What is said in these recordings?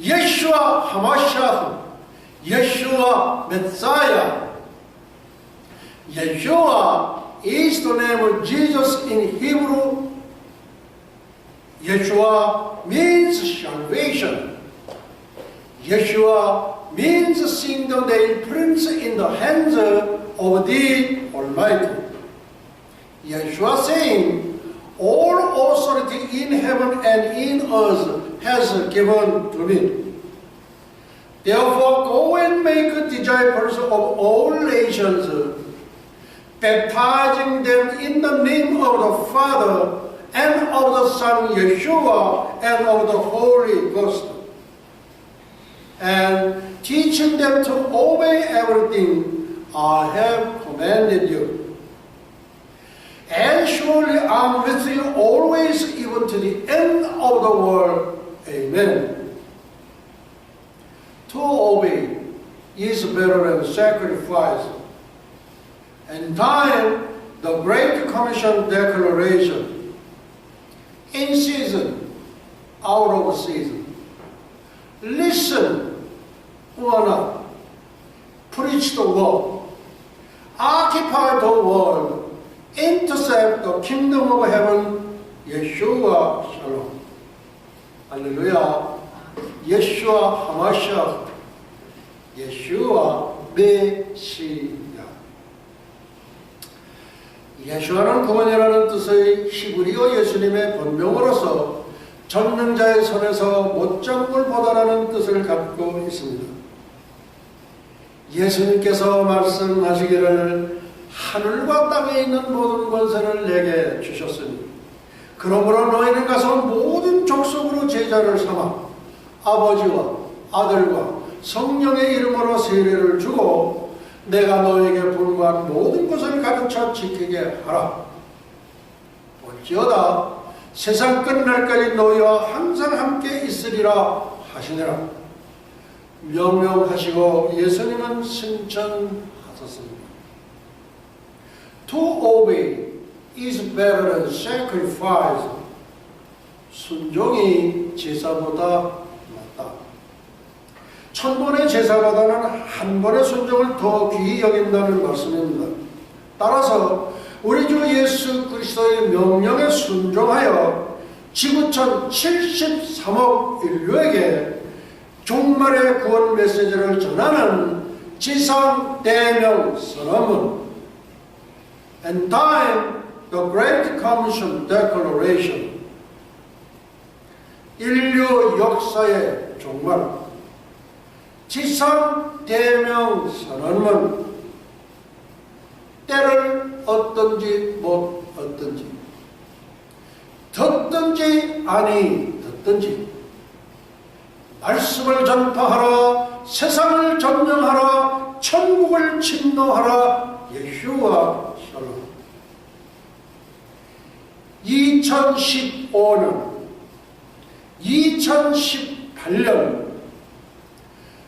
Yeshua HaMashiach, Yeshua Messiah. Yeshua is the name of Jesus in Hebrew. Yeshua means salvation. Yeshua means seeing the nail prints in the hands of the Almighty. Yeshua saying, all authority in heaven and in earth has given to me. Therefore, go and make disciples of all nations, baptizing them in the name of the Father and of the Son Yeshua and of the Holy Ghost, and teaching them to obey everything I have commanded you. And surely I am with you always, even to the end of the world. Amen. To obey is better than sacrifice. And time, the Great Commission declaration. In season, out of season. Listen, or not. Preach the word. Occupy the world. Intercept the kingdom of heaven. Yeshua Shalom. Hallelujah. Yeshua HaMashiach. Yeshua 메시아. 예수와는 구원이라는 뜻의 히브리어 예수님의 본명으로서 전능자의 손에서 못 잡을 보다라는 뜻을 갖고 있습니다. 예수님께서 말씀하시기를 하늘과 땅에 있는 모든 권세를 내게 주셨으니 그러므로 너희는 가서 모든 족속으로 제자를 삼아 아버지와 아들과 성령의 이름으로 세례를 주고 내가 너에게 분부한 모든 것을 가르쳐 지키게 하라. 볼지어다 세상 끝날까지 너희와 항상 함께 있으리라 하시니라. 명령하시고 예수님은 승천하셨습니다. To obey is better than sacrifice. 순종이 제사보다 낫다. 천번의 제사보다는 한 번의 순종을 더 귀히 여긴다는 말씀입니다. 따라서 우리 주 예수 그리스도의 명령에 순종하여 지구촌 73억 인류에게 종말의 구원 메시지를 전하는 지상 대명 선언문 and time the Great Commission Declaration. 인류 역사의 종말 지상 대명 선언문. 때를 얻든지 못 얻든지, 듣든지 아니 듣든지 말씀을 전파하라, 세상을 점령하라, 천국을 침노하라. 예수와 샬롬. 2015년 2018년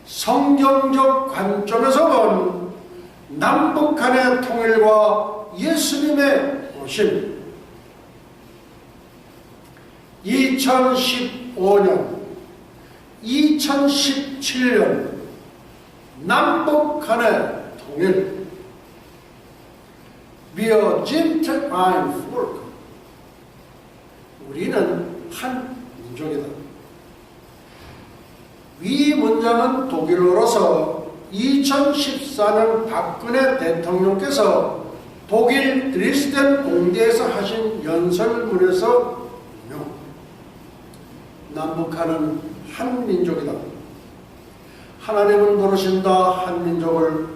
성경적 관점에서 본 남북한의 통일과 예수님의 오심. 2015년 2017년 남북한의 통일. Wir sind ein Volk. 우리는 한 민족이다. 위 문장은 독일어로서 2014년 박근혜 대통령께서 독일 드레스덴 공대에서 하신 연설문에서 남북한은 한 민족이다. 하나님은 부르신다 한 민족을,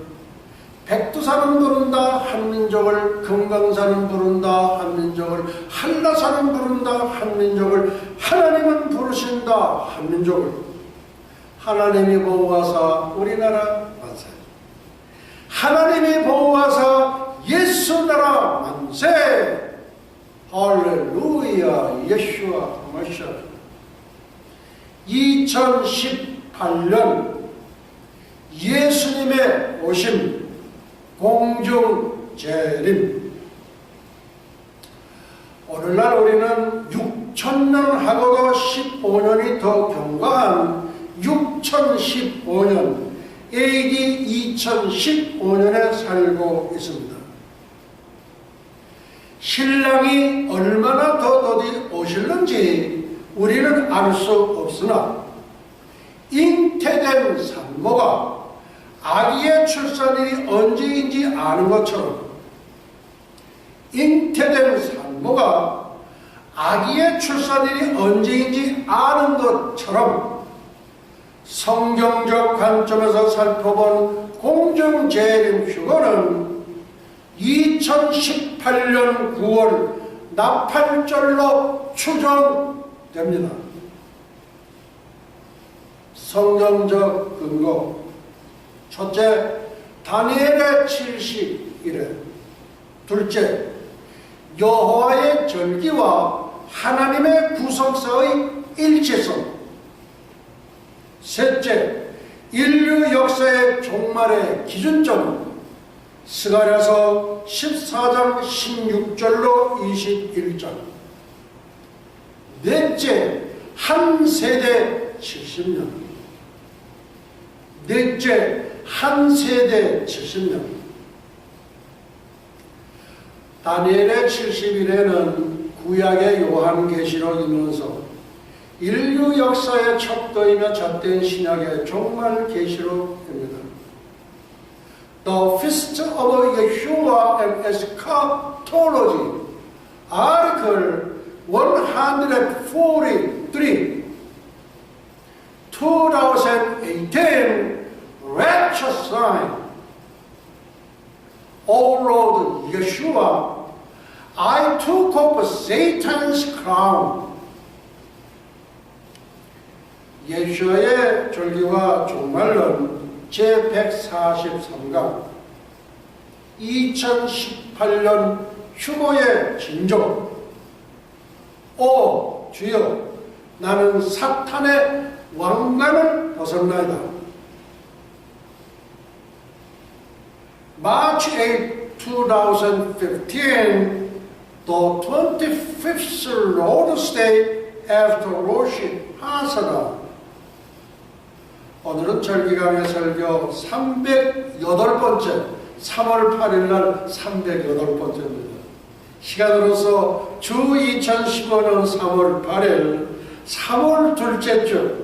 백두산은 부른다 한 민족을, 금강산은 부른다 한 민족을, 한라산은 부른다 한 민족을, 하나님은 부르신다 한 민족을. 하나님이 보호하사 우리나라 만세. 하나님이 보호하사 예수 나라 만세. 할렐루야. 예수와 하마시아. 2018년 예수님의 오심, 공중 재림. 오늘날 우리는 6,000년 하고도 15년이 더 경과한 6015년 AD 2015년에 살고 있습니다. 신랑이 얼마나 더디 오실는지 우리는 알 수 없으나 잉태된 산모가 아기의 출산일이 언제인지 아는 것처럼 잉태된 산모가 아기의 출산일이 언제인지 아는 것처럼 성경적 관점에서 살펴본 공중재림휴거는 2018년 9월 나팔절로 추정됩니다. 성경적 근거 첫째, 다니엘의 70일에 둘째, 여호와의 절기와 하나님의 구속사의 일치성 셋째, 인류 역사의 종말의 기준점 스가랴서 14장 16절로 21절 넷째, 한 세대 70년 넷째, 한 세대 70년 다니엘의 70일에는 구약의 요한계시록이면서 인류 역사의 척도이며 잣대인 신약의 종말 계시록입니다. The Feast of Yeshua and Eschatology Article 143 2018 Rapture Sign O Lord Yeshua, I took up Satan's crown. 예수의 절기와 종말론 제143강 2018년 휴거의 징조. 오 주여, 나는 사탄의 왕관을 벗었나이다. March 8, 2015, the 25th Lord's Day after Rosh Hashanah. 오늘은 절기강의 설교 308번째, 3월 8일날 308번째입니다. 시간으로서 주 2015년 3월 8일, 3월 둘째 주,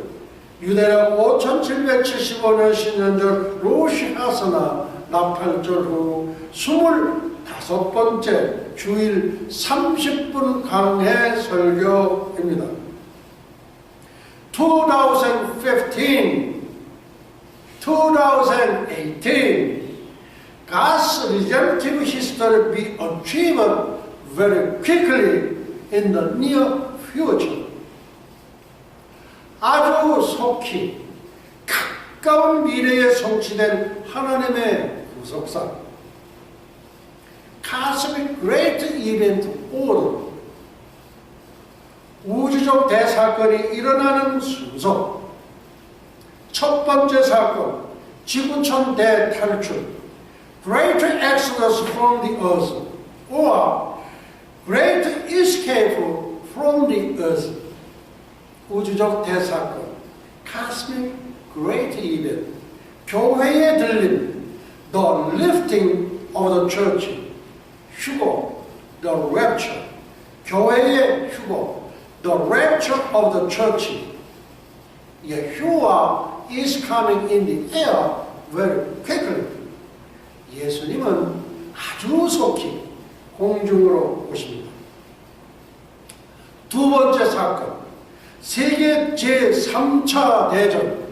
유대력 5775년 신년절 로시 하스나 나팔절 후 25번째 주일 30분 강해 설교입니다. 2018, God's redemptive history be achieved very quickly in the near future. 아주 속히 가까운 미래에 성취된 하나님의 구속사 Cosmic Great Event Order 우주적 대사건이 일어나는 순서 첫 번째 사건 지구촌 대탈출 Great Exodus from the Earth or Great Escape from the Earth 우주적 대사건 Cosmic Great Event 교회의 들림 The Lifting of the Church 휴거 The Rapture 교회의 휴거 The Rapture of the Church Yeshua is coming in the air very quickly 예수님은 아주 속히 공중으로 오십니다. 두 번째 사건 세계 제3차 대전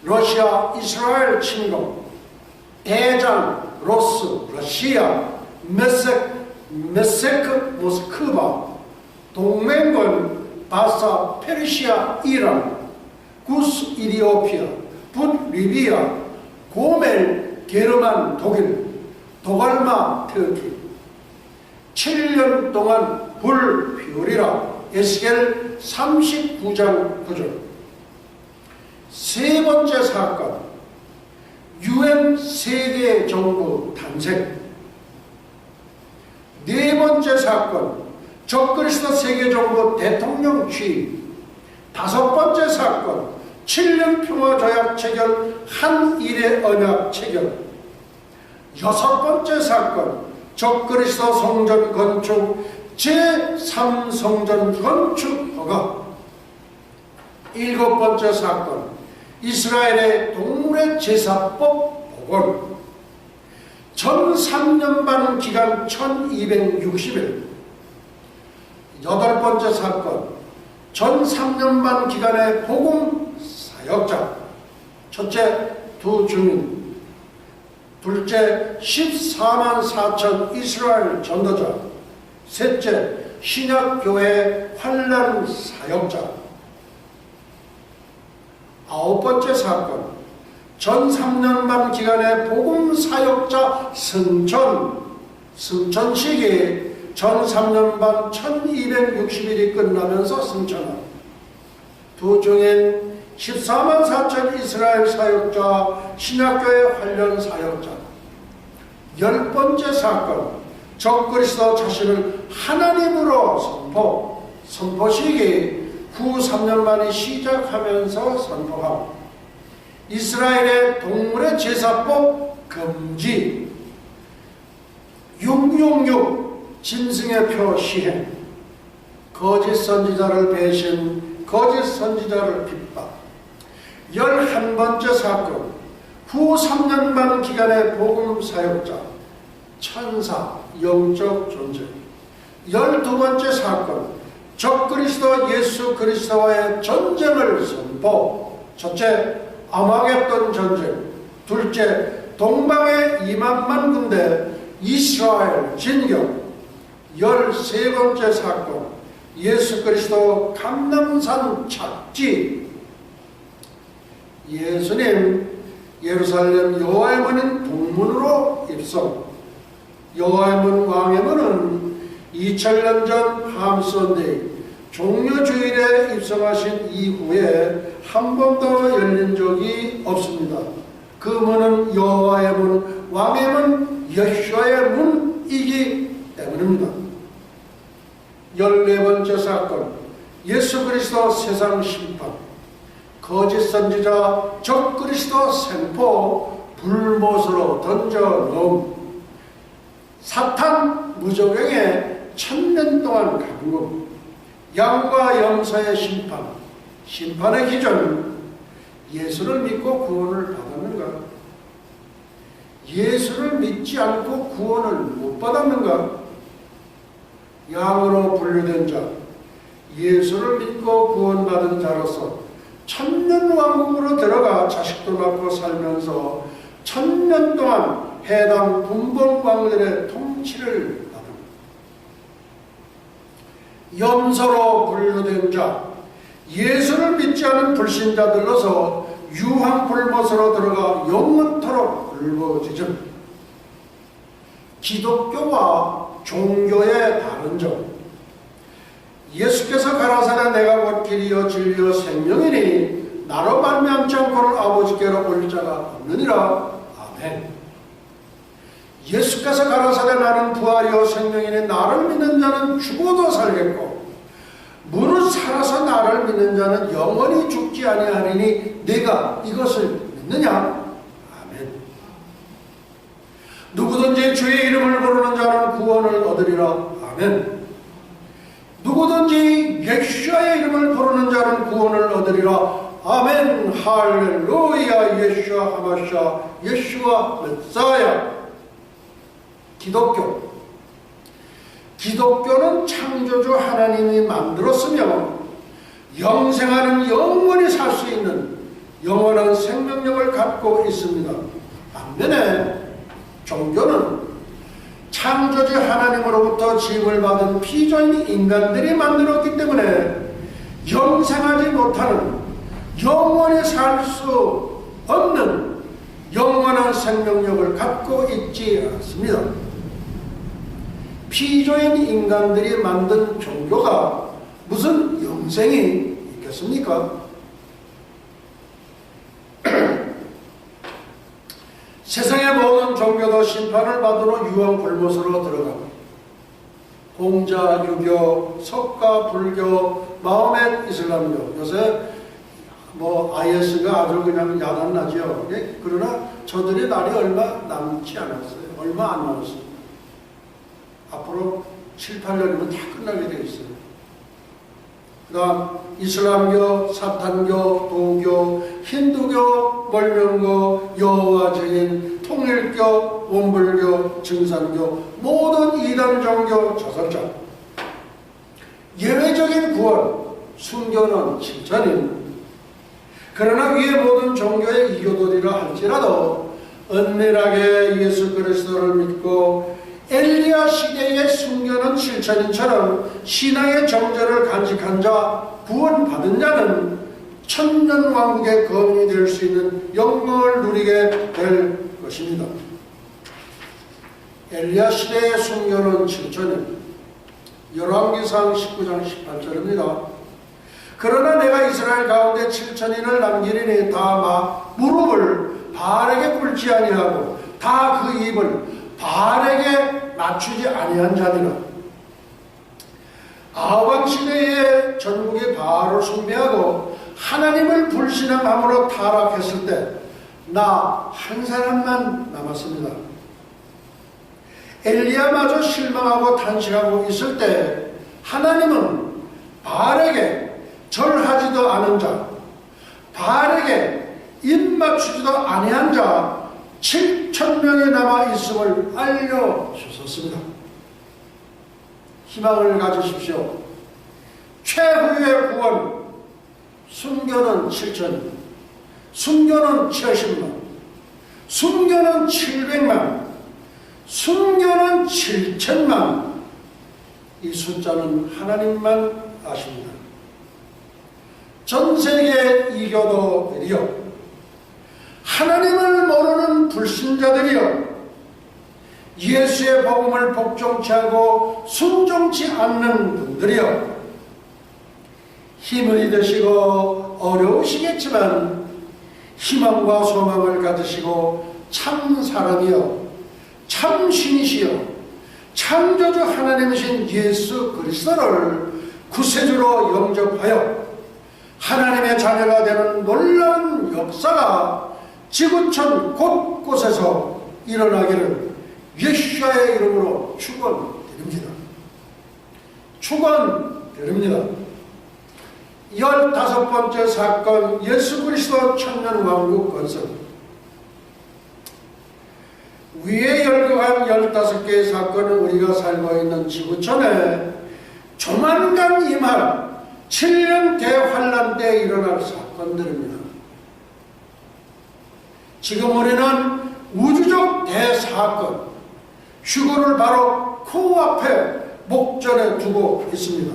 러시아 이스라엘 침공 대장 로스 러시아 메세크 모스크바 동맹군 바사 페르시아 이란 구스 이디오피아 붓 리비아 고멜 게르만 독일 도갈마 터키 7년 동안 불 피우리라 에스겔 39장 9절 세 번째 사건 UN 세계정부 탄생 네 번째 사건 적그리스도 세계정부 대통령 취임 다섯 번째 사건 7년 평화조약 체결, 한일의 언약 체결. 6번째 사건, 적그리스도 성전 건축 제3성전 건축 허가. 7번째 사건, 이스라엘의 동물의 제사법 복원. 전 3년 반 기간 1260일. 8번째 사건, 전 3년 반 기간의 복음 사역자. 첫째, 두 증인. 둘째, 14만 4천 이스라엘 전도자. 셋째, 신약교회 환란 사역자. 9번째 사건, 전 3년 반 기간의 복음 사역자 승천식이 전 3년 반 1260일이 끝나면서 승천한. 두 증인, 14만 4천 이스라엘 사역자, 신약교회 관련 사역자. 10번째 사건, 적그리스도 자신을 하나님으로 선포식이 후 3년 만에 시작하면서 선포함. 이스라엘의 동물의 제사법 금지. 666 짐승의 표 시행. 거짓 선지자를 배신, 거짓 선지자를 핍박. 11번째 사건, 후 3년 반 기간의 복음 사역자, 천사, 영적 존재. 12번째 사건, 적그리스도 예수 그리스도와의 전쟁을 선포. 첫째, 아마겟돈 전쟁. 둘째, 동방의 2만만 군대 이스라엘 진격. 13번째 사건, 예수 그리스도 감람산 착지. 예수님 예루살렘 여호와의 문인 동문으로 입성. 여호와의 문 왕의 문은 2000년 전 함선데이 종려주일에 입성하신 이후에 한 번도 열린 적이 없습니다. 그 문은 여호와의 문, 왕의 문, 여호와의 문이기 때문입니다. 14번째 사건, 예수 그리스도 세상 심판. 거짓 선지자 적그리스도 생포 불못으로 던져 넣음. 사탄 무적행에 1000년 동안 감금. 양과 염소의 심판. 심판의 기준, 예수를 믿고 구원을 받았는가? 예수를 믿지 않고 구원을 못 받았는가? 양으로 분류된 자, 예수를 믿고 구원받은 자로서 1000년 왕국으로 들어가 자식도 낳고 살면서 1000년 동안 해당 분봉 왕들의 통치를 받은 염소로 분류된 자, 예수를 믿지 않은 불신자들로서 유황 불못으로 들어가 영원토록 굴거지즘. 기독교와 종교의 다른 점. 예수께서 가라사대 내가 곧 길이요 진리요 생명이니 나로 말미암지 않고는 아버지께로 올 자가 없느니라. 아멘. 예수께서 가라사대 나는 부활이요 생명이니 나를 믿는 자는 죽어도 살겠고 무릇 살아서 나를 믿는 자는 영원히 죽지 아니하리니 네가 이것을 믿느냐? 아멘. 누구든지 주의 이름을 부르는 자는 구원을 얻으리라. 아멘. 누구든지 예수의 이름을 부르는 자는 구원을 얻으리라. 아멘. 할렐루야. 예수와 하마샤, 예수와 메사야. 기독교는 창조주 하나님이 만들었으며 영생하는 영원히 살 수 있는 영원한 생명력을 갖고 있습니다. 반면에 종교는 창조주 하나님으로부터 지음을 받은 피조인 인간들이 만들었기 때문에 영생하지 못하는, 영원히 살 수 없는 영원한 생명력을 갖고 있지 않습니다. 피조인 인간들이 만든 종교가 무슨 영생이 있겠습니까? 세상의 모든 종교도 심판을 받으러 유황 불못으로 들어가고 공자, 유교, 석가, 불교, 마호멧, 이슬람교, 요새 IS가 아주 그냥 야단나죠. 그러나 저들의 날이 얼마 남지 않았어요. 얼마 안 남았어요. 앞으로 7, 8년이면 다 끝나게 되어 있어요. 그 다음 이슬람교, 사탄교, 도교, 힌두교, 멀명교, 여호와 증인, 통일교, 원불교, 증산교, 모든 이단 종교 저설자. 예외적인 구원, 순교는 칭찬인. 그러나 위의 모든 종교의 이교도리라 할지라도 은밀하게 예수 그리스도를 믿고 엘리야 시대의 순교는 실천인처럼 신앙의 정절을 간직한 자, 구원받은 자는 천년왕국의 거민이 될 수 있는 영광을 누리게 될 것입니다. 엘리야 시대의 순교는 실천인. 열왕기상 19장 18절입니다. 그러나 내가 이스라엘 가운데 7천인을 남기리니 다 무릎을 바알에게 꿇지 아니하고 다 그 입을 바알에게 맞추지 아니한 자니라. 아합 시대에 전국이 바알을 숭배하고 하나님을 불신앙함으로 타락했을 때 나 한 사람만 남았습니다. 엘리야마저 실망하고 탄식하고 있을 때 하나님은 바알에게 절하지도 않은 자, 바알에게 입 맞추지도 아니한 자 7,000명이 남아있음을 알려주셨습니다. 희망을 가지십시오. 최후의 구원, 순교는 7,000명, 순교는 70만, 순교는 700만, 순교는 7,000만. 이 숫자는 하나님만 아십니다. 전 세계 이교도들이여, 하나님을 모르는 불신자들이여, 예수의 복음을 복종치 않고 순종치 않는 분들이여, 힘을 드시고 어려우시겠지만 희망과 소망을 가지시고 참 사람이여, 참 신이시여, 창조주 하나님이신 예수 그리스도를 구세주로 영접하여 하나님의 자녀가 되는 놀라운 역사가 지구촌 곳곳에서 일어나기를 예수의 이름으로 축원드립니다. 축원드립니다. 15번째 사건, 예수 그리스도 천년왕국 건설. 위에 열거한 15개의 사건은 우리가 살고 있는 지구촌에 조만간 임할 7년 대환란 때 일어날 사건들입니다. 지금 우리는 우주적 대사건, 휴거를 바로 코앞에 목전에 두고 있습니다.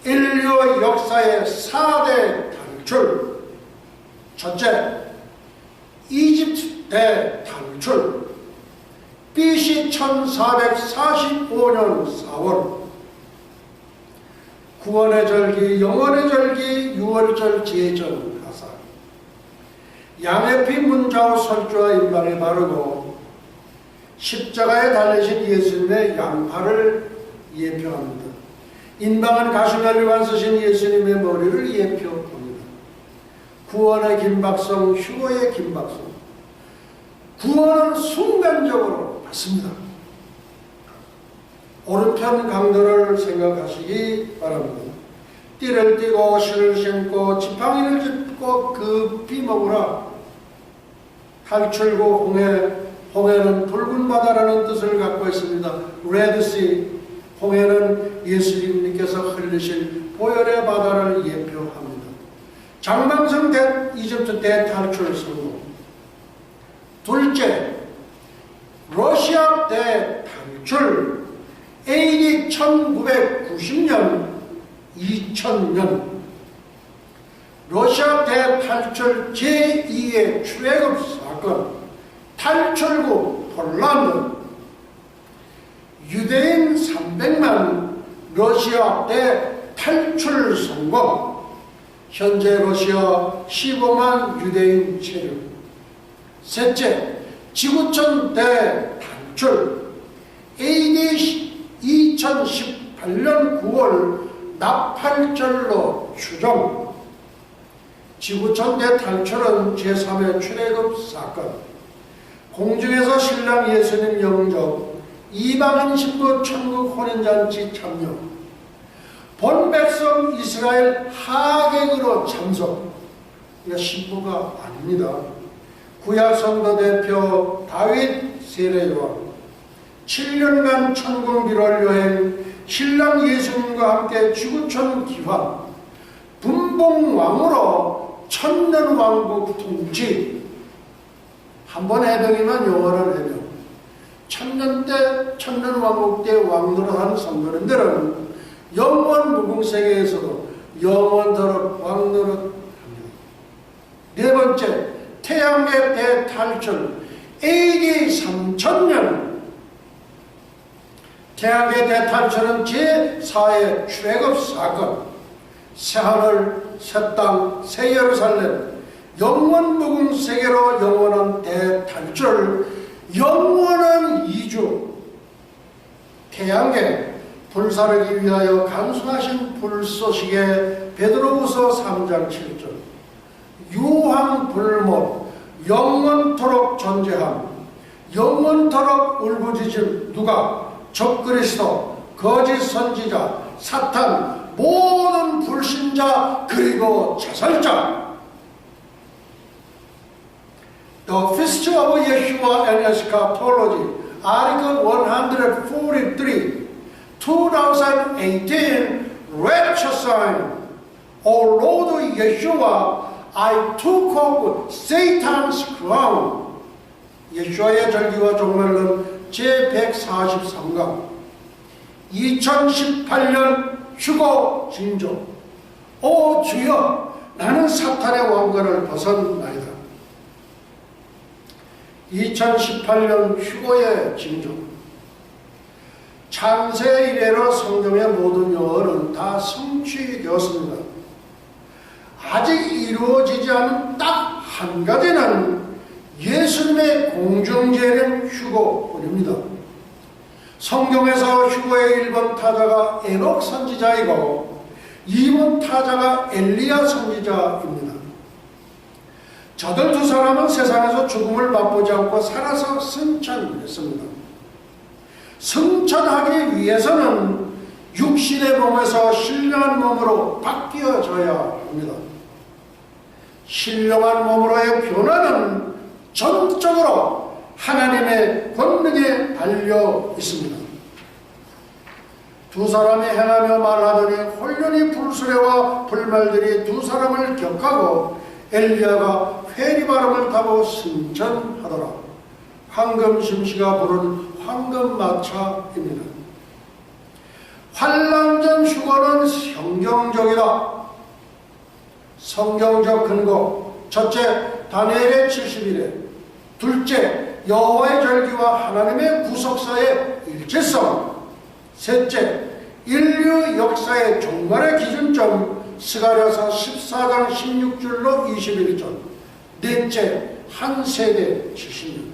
인류 역사의 4대 탈출. 첫째, 이집트 대탈출. BC 1445년 4월 구원의 절기, 영원의 절기, 유월절, 지혜절 가사. 양의 피 문자와 설주와 인발을 바르고 십자가에 달리신 예수님의 양팔을 예표합니다. 인방은 가시멜리관 쓰신 예수님의 머리를 예표합니다. 구원의 김박성, 휴거의 김박성. 구원은 순간적으로 받습니다. 오른편 강도를 생각하시기 바랍니다. 띠를 띠고 실을 신고 지팡이를 짚고 급히 먹으라. 탈출구 홍해, 홍해는 붉은 바다라는 뜻을 갖고 있습니다. 레드시, 홍해는 예수님께서 흘리신 보혈의 바다를 예표합니다. 장방성 이집트 대탈출 성공. 둘째, 러시아 대탈출. AD 1990년, 2000년. 러시아 대탈출 제2의 출애굽 사건. 탈출구 폴란드. 유대인 300만 러시아 대탈출 성공. 현재 러시아 15만 유대인 체류. 셋째, 지구촌 대탈출. AD 2018년 9월 나팔절로 추정. 지구촌 대탈출은 제3회 출애굽 사건, 공중에서 신랑 예수님 영접, 이방인 신부 천국 혼인잔치 참여, 본 백성 이스라엘 하객으로 참석. 이거 신부가 아닙니다. 구약 성도 대표 다윗 세례요한, 7년간 천국 비롤 여행, 신랑 예수님과 함께 지구촌 기환, 분봉왕으로 천년왕국 통치. 한번 해병이면 영원한 해병. 천년왕국 때 왕노릇하는 성도님들은 영원 무궁세계에서도 영원토록 왕노릇합니다. 네 번째, 태양계 대탈출 AD 3000년. 태양계 대탈출은 제4회 출애굽 사건, 새하늘, 새 땅, 새 예루살렘, 영원 무궁세계로 영원한 대탈출, 영원한 이주. 태양계 불사르기 위하여 간수하신 불쏘시개 베드로후서 3장 7절, 유황불못, 영원토록 존재함, 영원토록 울부짖을 누가, 적그리스도, 거짓 선지자, 사탄, 모든 불신자, 그리고 자살자. The Feast of Yeshua and Eschatology, Article 143, 2018, Rapture Sign. O Lord Yeshua, I took off Satan's crown. 예수와의 절기와 종말론 제143강, 2018년 휴거 징조. 오 주여, 나는 사탄의 왕관을 벗었나이다. 2018년 휴거의 징조. 창세 이래로 성경의 모든 요언은 다 성취되었습니다. 아직 이루어지지 않은 딱 한 가지는 예수님의 공중재림 휴거뿐입니다. 성경에서 휴거의 1번 타자가 에녹 선지자이고 2번 타자가 엘리야 선지자입니다. 저들 두 사람은 세상에서 죽음을 맛보지 않고 살아서 승천했습니다. 승천하기 위해서는 육신의 몸에서 신령한 몸으로 바뀌어져야 합니다. 신령한 몸으로의 변화는 전적으로 하나님의 권능에 달려 있습니다. 두 사람이 행하며 말하더니 홀연히 불수레와 불말들이 두 사람을 격하고 엘리야가 회리바람을 타고 승천하더라. 황금심시가 부른 황금마차입니다. 환란전 휴거는 성경적이다. 성경적 근거. 첫째, 다니엘의 70일에. 둘째, 여호와의 절기와 하나님의 구속사의 일체성. 셋째, 인류 역사의 종말의 기준점 스가랴서 14장 16절로 21절. 넷째, 한 세대 70년.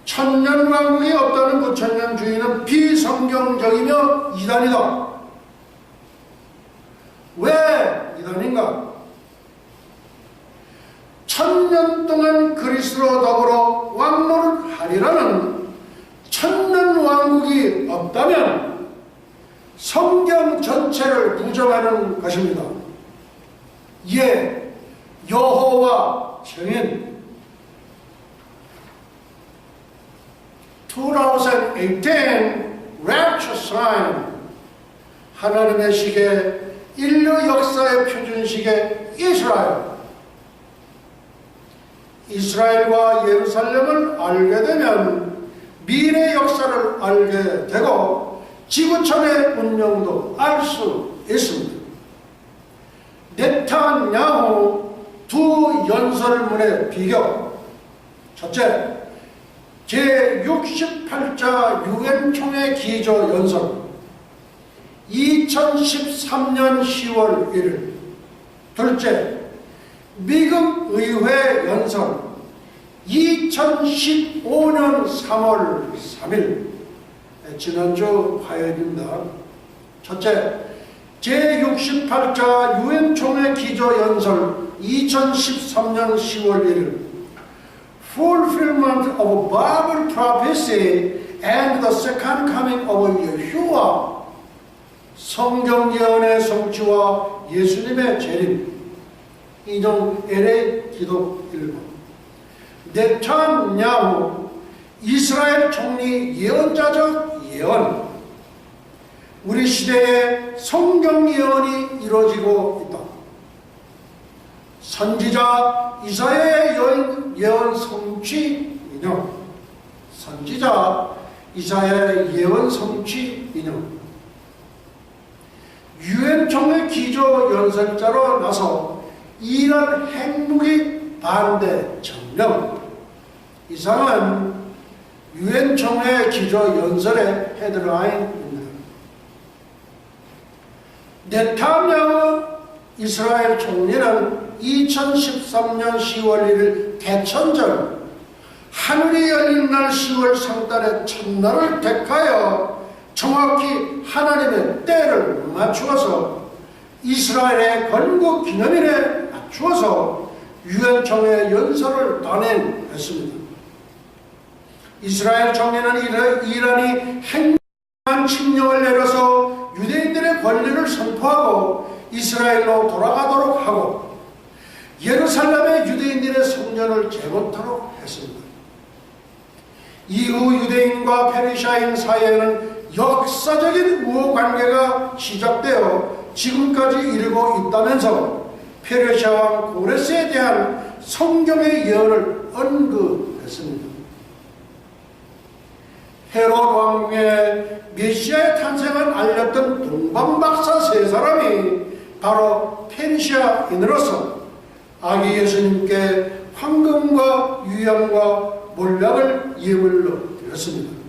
천년왕국이 없다는 부천년주의는 비성경적이며 이단이다. 왜 이단인가? 1000년 동안 그리스도로 더불어 왕노릇하리라는 천년왕국이 없다면 성경 전체를 부정하는 것입니다. 예, 여호와 증인 2018 Rapture Sign, 하나님의 시계, 인류 역사의 표준시계 이스라엘과 예루살렘을 알게 되면 미래 역사를 알게 되고 지구촌의 운명도 알 수 있습니다. 네탄야후 두 연설문의 비교. 첫째, 제68자 유엔총회 기조 연설 2013년 10월 1일. 둘째, 미국 의회 연설 2015년 3월 3일. 지난주 화요일입니다. 첫째, 제68차 유엔 총회 기조연설 2013년 10월 1일 Fulfillment of Bible Prophecy and the Second Coming of Yeshua 성경 예언의 성취와 예수님의 재림 인용 LA 기독 일본 네탄야후 이스라엘 총리 예언자적 예언 우리 시대에 성경 예언이 이루어지고 있다. 선지자 이사야의 예언 성취 인용 선지자 이사야의 예언 성취 인용 유엔 총회 기조 연설자로 나서 이란 핵무기 반대 정령 이상은 유엔 총회 기조 연설의 헤드라인입니다. 네탄야후 이스라엘 총리는 2013년 10월 1일 대천절 하늘이 열린 날 10월 상달의 첫날을 택하여 정확히 하나님의 때를 맞추어서 이스라엘의 건국 기념일에 맞추어서 유엔 총회 연설을 단행했습니다. 이스라엘 총리는 이란이 핵무기한 칙령을 내려서 유대인들의 권리를 선포하고 이스라엘로 돌아가도록 하고 예루살렘의 유대인들의 성전을 재건토록 했습니다. 이후 유대인과 페르시아인 사이에는 역사적인 우호관계가 시작되어 지금까지 이르고 있다면서 페르시아 왕 고레스에 대한 성경의 예언을 언급했습니다. 헤롯 왕궁에 메시아의 탄생을 알렸던 동방박사 세 사람이 바로 페르시아인으로서 아기 예수님께 황금과 유향과 몰약을 예물로 드렸습니다.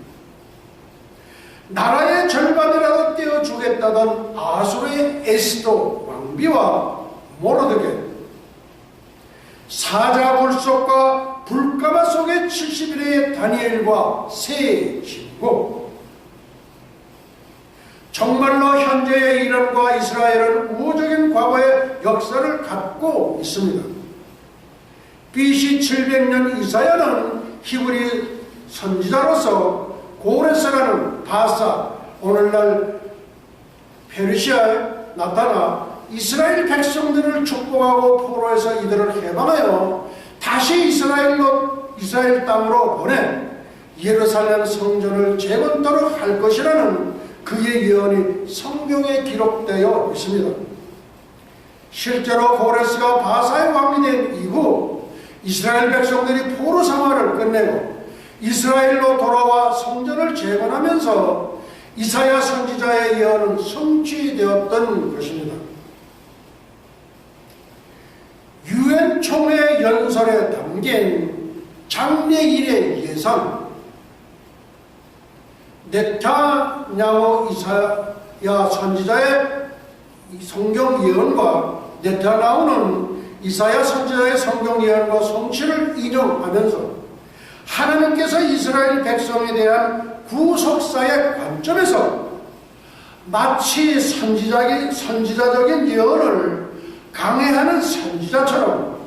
나라의 절반이라도 떼어주겠다던 아수르의 에스도 왕비와 모르드게 사자 물속과 불가마 속의 70일의 다니엘과 세 친구 정말로 현재의 이란과 이스라엘은 우호적인 과거의 역사를 갖고 있습니다. BC 700년 이사야는 히브리 선지자로서 고레스라는 바사 오늘날 페르시아에 나타나 이스라엘 백성들을 축복하고 포로에서 이들을 해방하여 다시 이스라엘 땅으로 보내 예루살렘 성전을 재건토록 할 것이라는 그의 예언이 성경에 기록되어 있습니다. 실제로 고레스가 바사의 왕이 된 이후 이스라엘 백성들이 포로 생활을 끝내고 이스라엘로 돌아와 성전을 재건하면서 이사야 선지자의 예언은 성취되었던 것입니다. 유엔 총회 연설에 담긴 장래 일의 예상 네타냐후 이사야 선지자의 성경 예언과 네타냐후는 이사야 선지자의 성경 예언과 성취를 인용하면서 하나님께서 이스라엘 백성에 대한 구속사의 관점에서 마치 선지자적인 예언을 강해하는 선지자처럼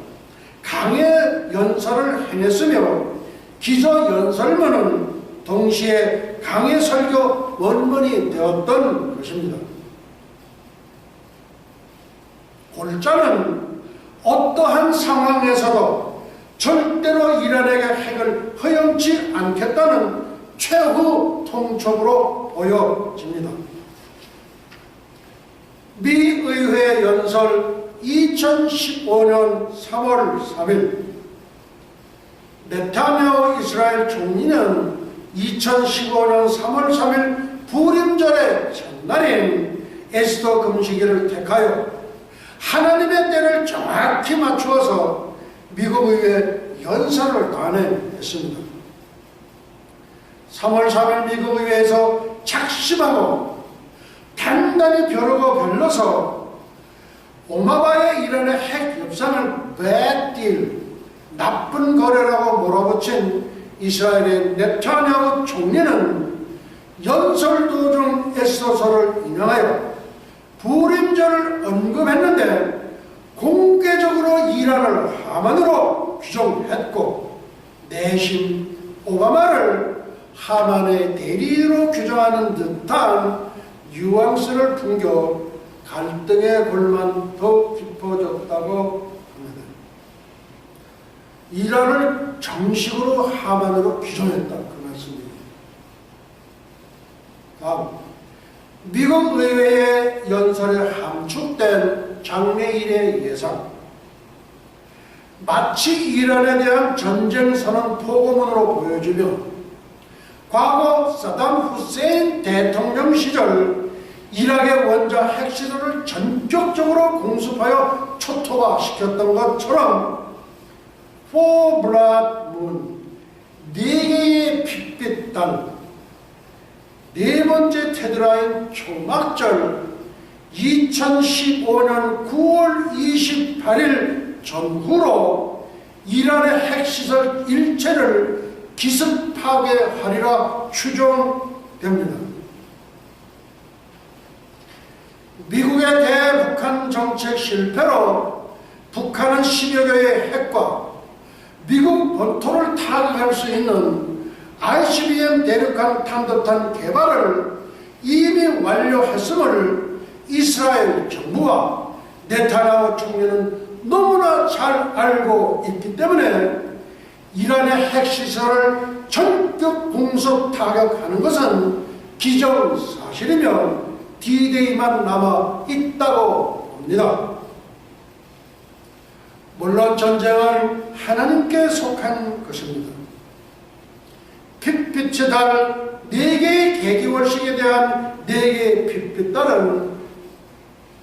강해 연설을 해냈으며 기조 연설문은 동시에 강해 설교 원문이 되었던 것입니다. 골자는 어떠한 상황에서도 절대로 이란에게 핵을 허용치 않겠다는 최후 통첩으로 보여집니다. 미 의회 연설 2015년 3월 3일 네타냐후 이스라엘 총리는 2015년 3월 3일 부림절의 첫날인 에스더 금식일을 택하여 하나님의 때를 정확히 맞추어서 미국 의회 연설을 단행했습니다. 3월 3일 미국 의회에서 작심하고 단단히 벼르고 별러서 오바마의 이란의 핵 협상을 bad deal, 나쁜 거래라고 몰아붙인 이스라엘의 네타냐후 총리는 연설 도중 에스더서를 인용하여 부림절을 언급했는데 공개적으로 이란을 하만으로 규정했고 내심 오바마를 하만의 대리로 규정하는 듯한 뉘앙스를 풍겨 갈등의 골만 더 깊어졌다고 합니다. 이란을 정식으로 하만으로 규정했다. 그 말씀입니다. 다음, 미국 의회의 연설에 함축된 장래일의 예상. 마치 이란에 대한 전쟁 선언 포고문으로 보여지며 과거 사담 후세인 대통령 시절 이락의 원자 핵시설을 전격적으로 공습하여 초토화시켰던 것처럼 Four Blood Moon, 4개의 핏빛 달, 네 번째 테드라인 초막절 2015년 9월 28일 전후로 이란의 핵시설 일체를 기습 파괴하리라 추정됩니다. 미국의 대북한 정책 실패로 북한은 10여 개의 핵과 미국 본토를 타격할 수 있는 ICBM 대륙간 탄도탄 개발을 이미 완료했음을 이스라엘 정부와 네타냐후 총리는 너무나 잘 알고 있기 때문에 이란의 핵시설을 전격 공습 타격하는 것은 기정사실이며 D-Day만 남아 있다고 봅니다. 물론 전쟁은 하나님께 속한 것입니다. 핏빛의 달 4개의 계기월식에 대한 4개의 핏빛달은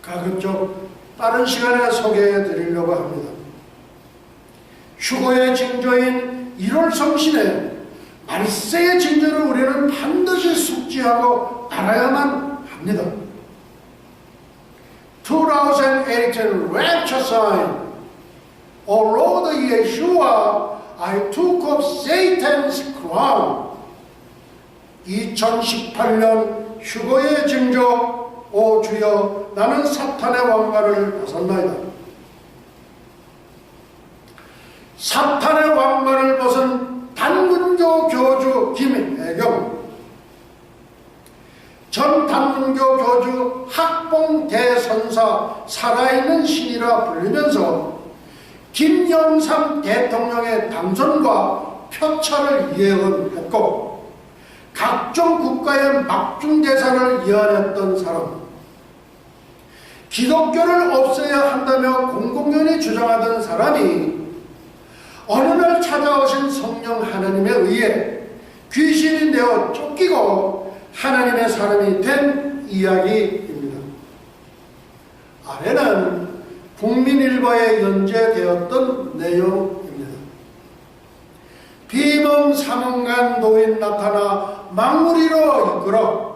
가급적 빠른 시간에 소개해 드리려고 합니다. 휴거의 징조인 1월 성신에 말세의 징조를 우리는 반드시 숙지하고 알아야만 합니다. 2018 rapture sign. O Lord Yeshua, I took up Satan's crown. 2018년 휴거의 징조, 오 주여 나는 사탄의 왕관을 벗었나이다. 사탄의 왕관을 벗은 단문교 교주 김혜경, 전 단문교 교주 학봉 대선사 살아있는 신이라 불리면서 김영삼 대통령의 당선과 표차를 예언했고 각종 국가의 막중대사를 예언했던 사람, 기독교를 없애야 한다며 공공연히 주장하던 사람이 어느 날 찾아오신 성령 하나님에 의해 귀신이 되어 쫓기고 하나님의 사람이 된 이야기입니다. 아래는 국민일보에 연재되었던 내용입니다. 비몽사몽간 노인 나타나 망우리로 이끌어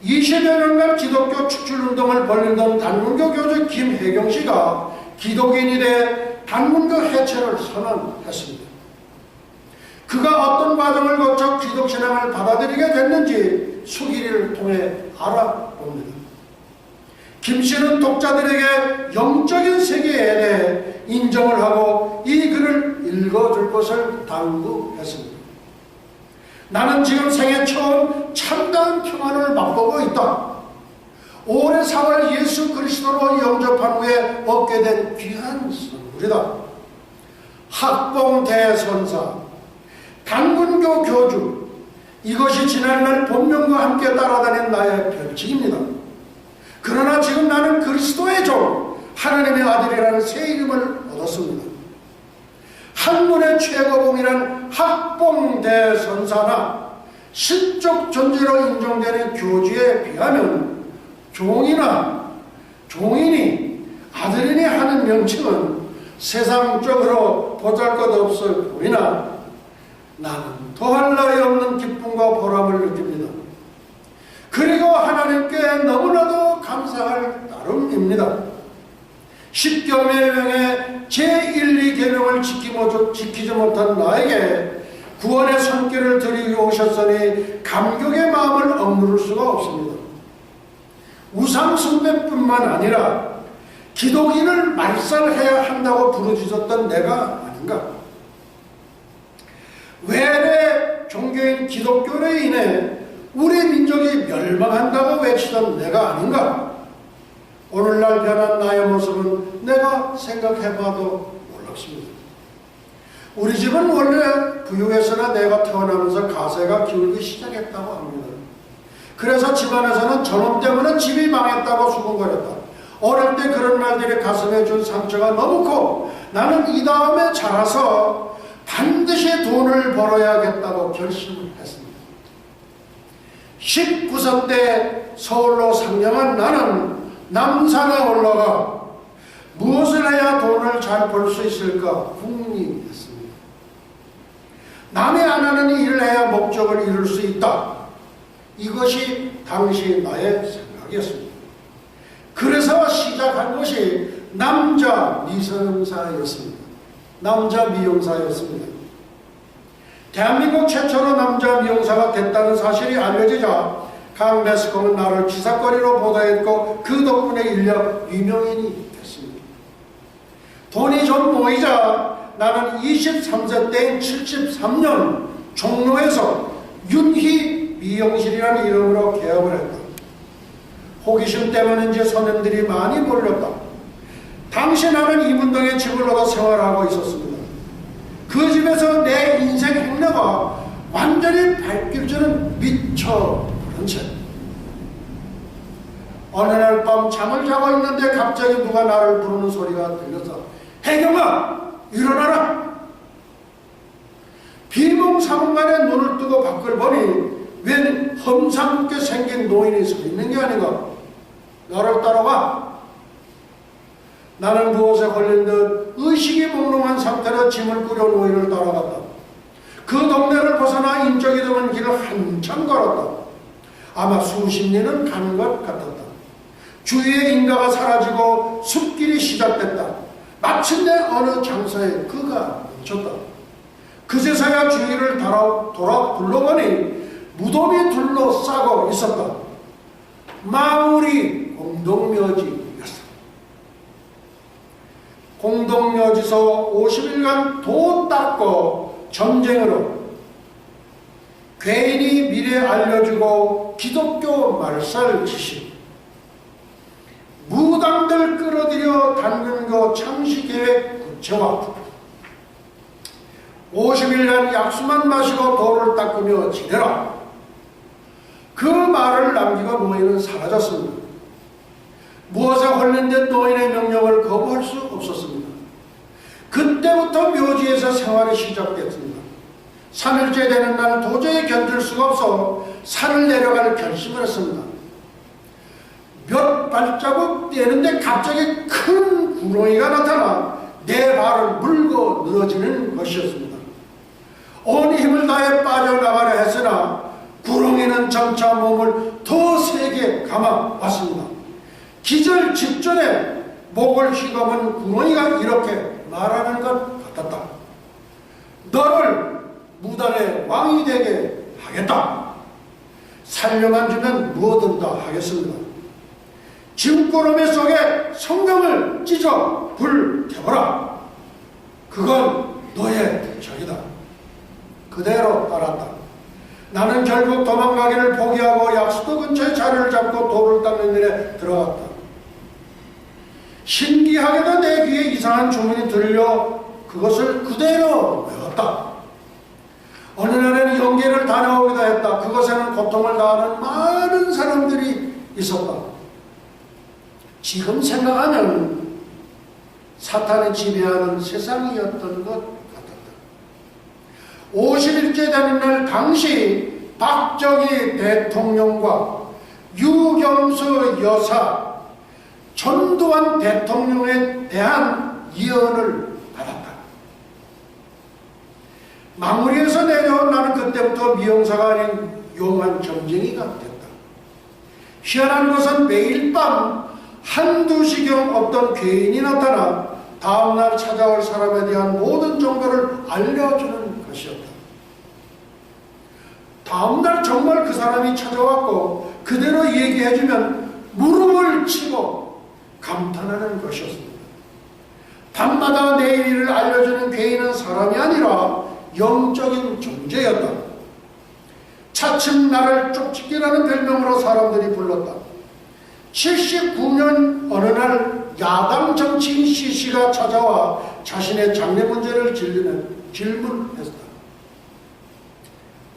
20여 년간 기독교 축출운동을 벌이던 단문교 교주 김혜경 씨가 기독인이 돼 단문교 해체를 선언했습니다. 그가 어떤 과정을 거쳐 기독신앙을 받아들이게 됐는지 수기를 통해 알아봅니다. 김 씨는 독자들에게 영적인 세계에 대해 인정을 하고 이 글을 읽어줄 것을 당부했습니다. 나는 지금 생애 처음 참다운 평안을 맛보고 있다. 올해 4월 예수 그리스도로 영접한 후에 얻게 된 귀한 선물이다. 학봉 대선사, 단군교 교주, 이것이 지난날 본명과 함께 따라다닌 나의 별칭입니다. 그러나 지금 나는 그리스도의 종, 하나님의 아들이라는 새 이름을 얻었습니다. 학문의 최고봉이란 학봉 대선사나 신적 존재로 인정되는 교주에 비하면 종이나 종인이 아들이니 하는 명칭은 세상적으로 보잘것없어 보이나 나는 더할 나위 없는 기쁨과 보람을 느낍니다. 그리고 하나님께 너무나도 감사할 따름입니다. 십계명의 제1, 2계명을 지키지 못한 나에게 구원의 손길을 드리고 오셨으니 감격의 마음을 억누를 수가 없습니다. 우상 숭배뿐만 아니라 기독인을 말살해야 한다고 부르짖었던 내가 아닌가? 외래 종교인 기독교로 인해 우리 민족이 멸망한다고 외치던 내가 아닌가? 오늘날 변한 나의 모습은 내가 생각해봐도 놀랍습니다. 우리 집은 원래 부유해서나 내가 태어나면서 가세가 기울기 시작했다고 합니다. 그래서 집안에서는 저놈 때문에 집이 망했다고 수군거렸다. 어릴 때 그런 말들이 가슴에 준 상처가 너무 커 나는 이 다음에 자라서 반드시 돈을 벌어야겠다고 결심을 했습니다. 19세 때 서울로 상경한 나는 남산에 올라가 무엇을 해야 돈을 잘 벌 수 있을까 궁리했습니다. 남이 안 하는 일을 해야 목적을 이룰 수 있다. 이것이 당시 나의 생각이었습니다. 그래서 시작한 것이 남자 미용사였습니다. 대한민국 최초로 남자 미용사가 됐다는 사실이 알려지자 강 매스컴은 나를 기사거리로 보도했고 그 덕분에 인력 유명인이 됐습니다. 돈이 좀 모이자 나는 23세 때인 73년 종로에서 윤희 미용실이라는 이름으로 개업을 했다. 호기심 때문인지 손님들이 많이 몰렸다. 당시 나는 이문동에 집을 얻어 생활하고 있었습니다. 그 집에서 내 인생 행로가 완전히 발길질은 미쳐버린 채 어느 날 밤 잠을 자고 있는데 갑자기 누가 나를 부르는 소리가 들려서 혜경아 일어나라. 비몽사몽간에 눈을 뜨고 밖을 보니 웬 험상궂게 생긴 노인이 서 있는 게 아닌가. 나를 따라와. 나는 무엇에 걸린 듯 의식이 몽롱한 상태로 짐을 꾸려 노인을 따라갔다. 그 동네를 벗어나 인적이 드문 길을 한참 걸었다. 아마 수십 리는 가는 것 같았다. 주위에 인가가 사라지고 숲길이 시작됐다. 마침내 어느 장소에 그가 멈췄다. 그제서야 주위를 돌아 둘러보니 무덤이 둘러싸고 있었다. 마무리 공동묘지였다. 공동묘지서 50일간 도 닦고 전쟁으로 괜히 미래 알려주고 기독교 말살 지식 무당들 끌어들여 단근거 창시계획 구체화 50일간 약수만 마시고 도를 닦으며 지내라. 그 말을 남기고 노인은 사라졌습니다. 무엇에 홀린 듯 노인의 명령을 거부할 수 없었습니다. 그때부터 묘지에서 생활이 시작됐습니다. 3일째 되는 날 도저히 견딜 수가 없어 산을 내려갈 결심을 했습니다. 몇 발자국 뛰는데 갑자기 큰 구렁이가 나타나 내 발을 물고 늘어지는 것이었습니다. 온 힘을 다해 빠져나가려 했으나 구렁이는 점차 몸을 더 세게 감아왔습니다. 기절 직전에 목을 휘감은 구렁이가 이렇게 말하는 것 같았다. 너를 무단의 왕이 되게 하겠다. 살려만 주면 무엇든 다 하겠습니다. 짐꾸러미 속에 성경을 찢어 불 켜보라. 그건 너의 적이다. 그대로 따랐다. 나는 결국 도망가기를 포기하고 약수도 근처에 자리를 잡고 돌을 닦는 일에 들어갔다. 신기하게도 내 귀에 이상한 주문이 들려 그것을 그대로 외웠다. 어느 날에는 연계를 다녀오기도 했다. 그것에는 고통을 당하는 많은 사람들이 있었다. 지금 생각하면 사탄이 지배하는 세상이었던 것 같았다. 50일째 되는 날 당시 박정희 대통령과 유경수 여사, 전두환 대통령에 대한 예언을 받았다. 마무리에서 내려온 나는 그때부터 미용사가 아닌 용한 점쟁이가 됐다. 희한한 것은 매일 밤 한두 시경 없던 괴인이 나타나 다음날 찾아올 사람에 대한 모든 정보를 알려주는 것이었다. 다음날 정말 그 사람이 찾아왔고 그대로 얘기해주면 무릎을 치고 감탄하는 것이었습니다. 밤마다 내일 일을 알려주는 괴인은 사람이 아니라 영적인 존재였다. 차츰 나를 쪽집기라는 별명으로 사람들이 불렀다. 79년 어느 날 야당 정치인 CC가 찾아와 자신의 장래 문제를 질문했다.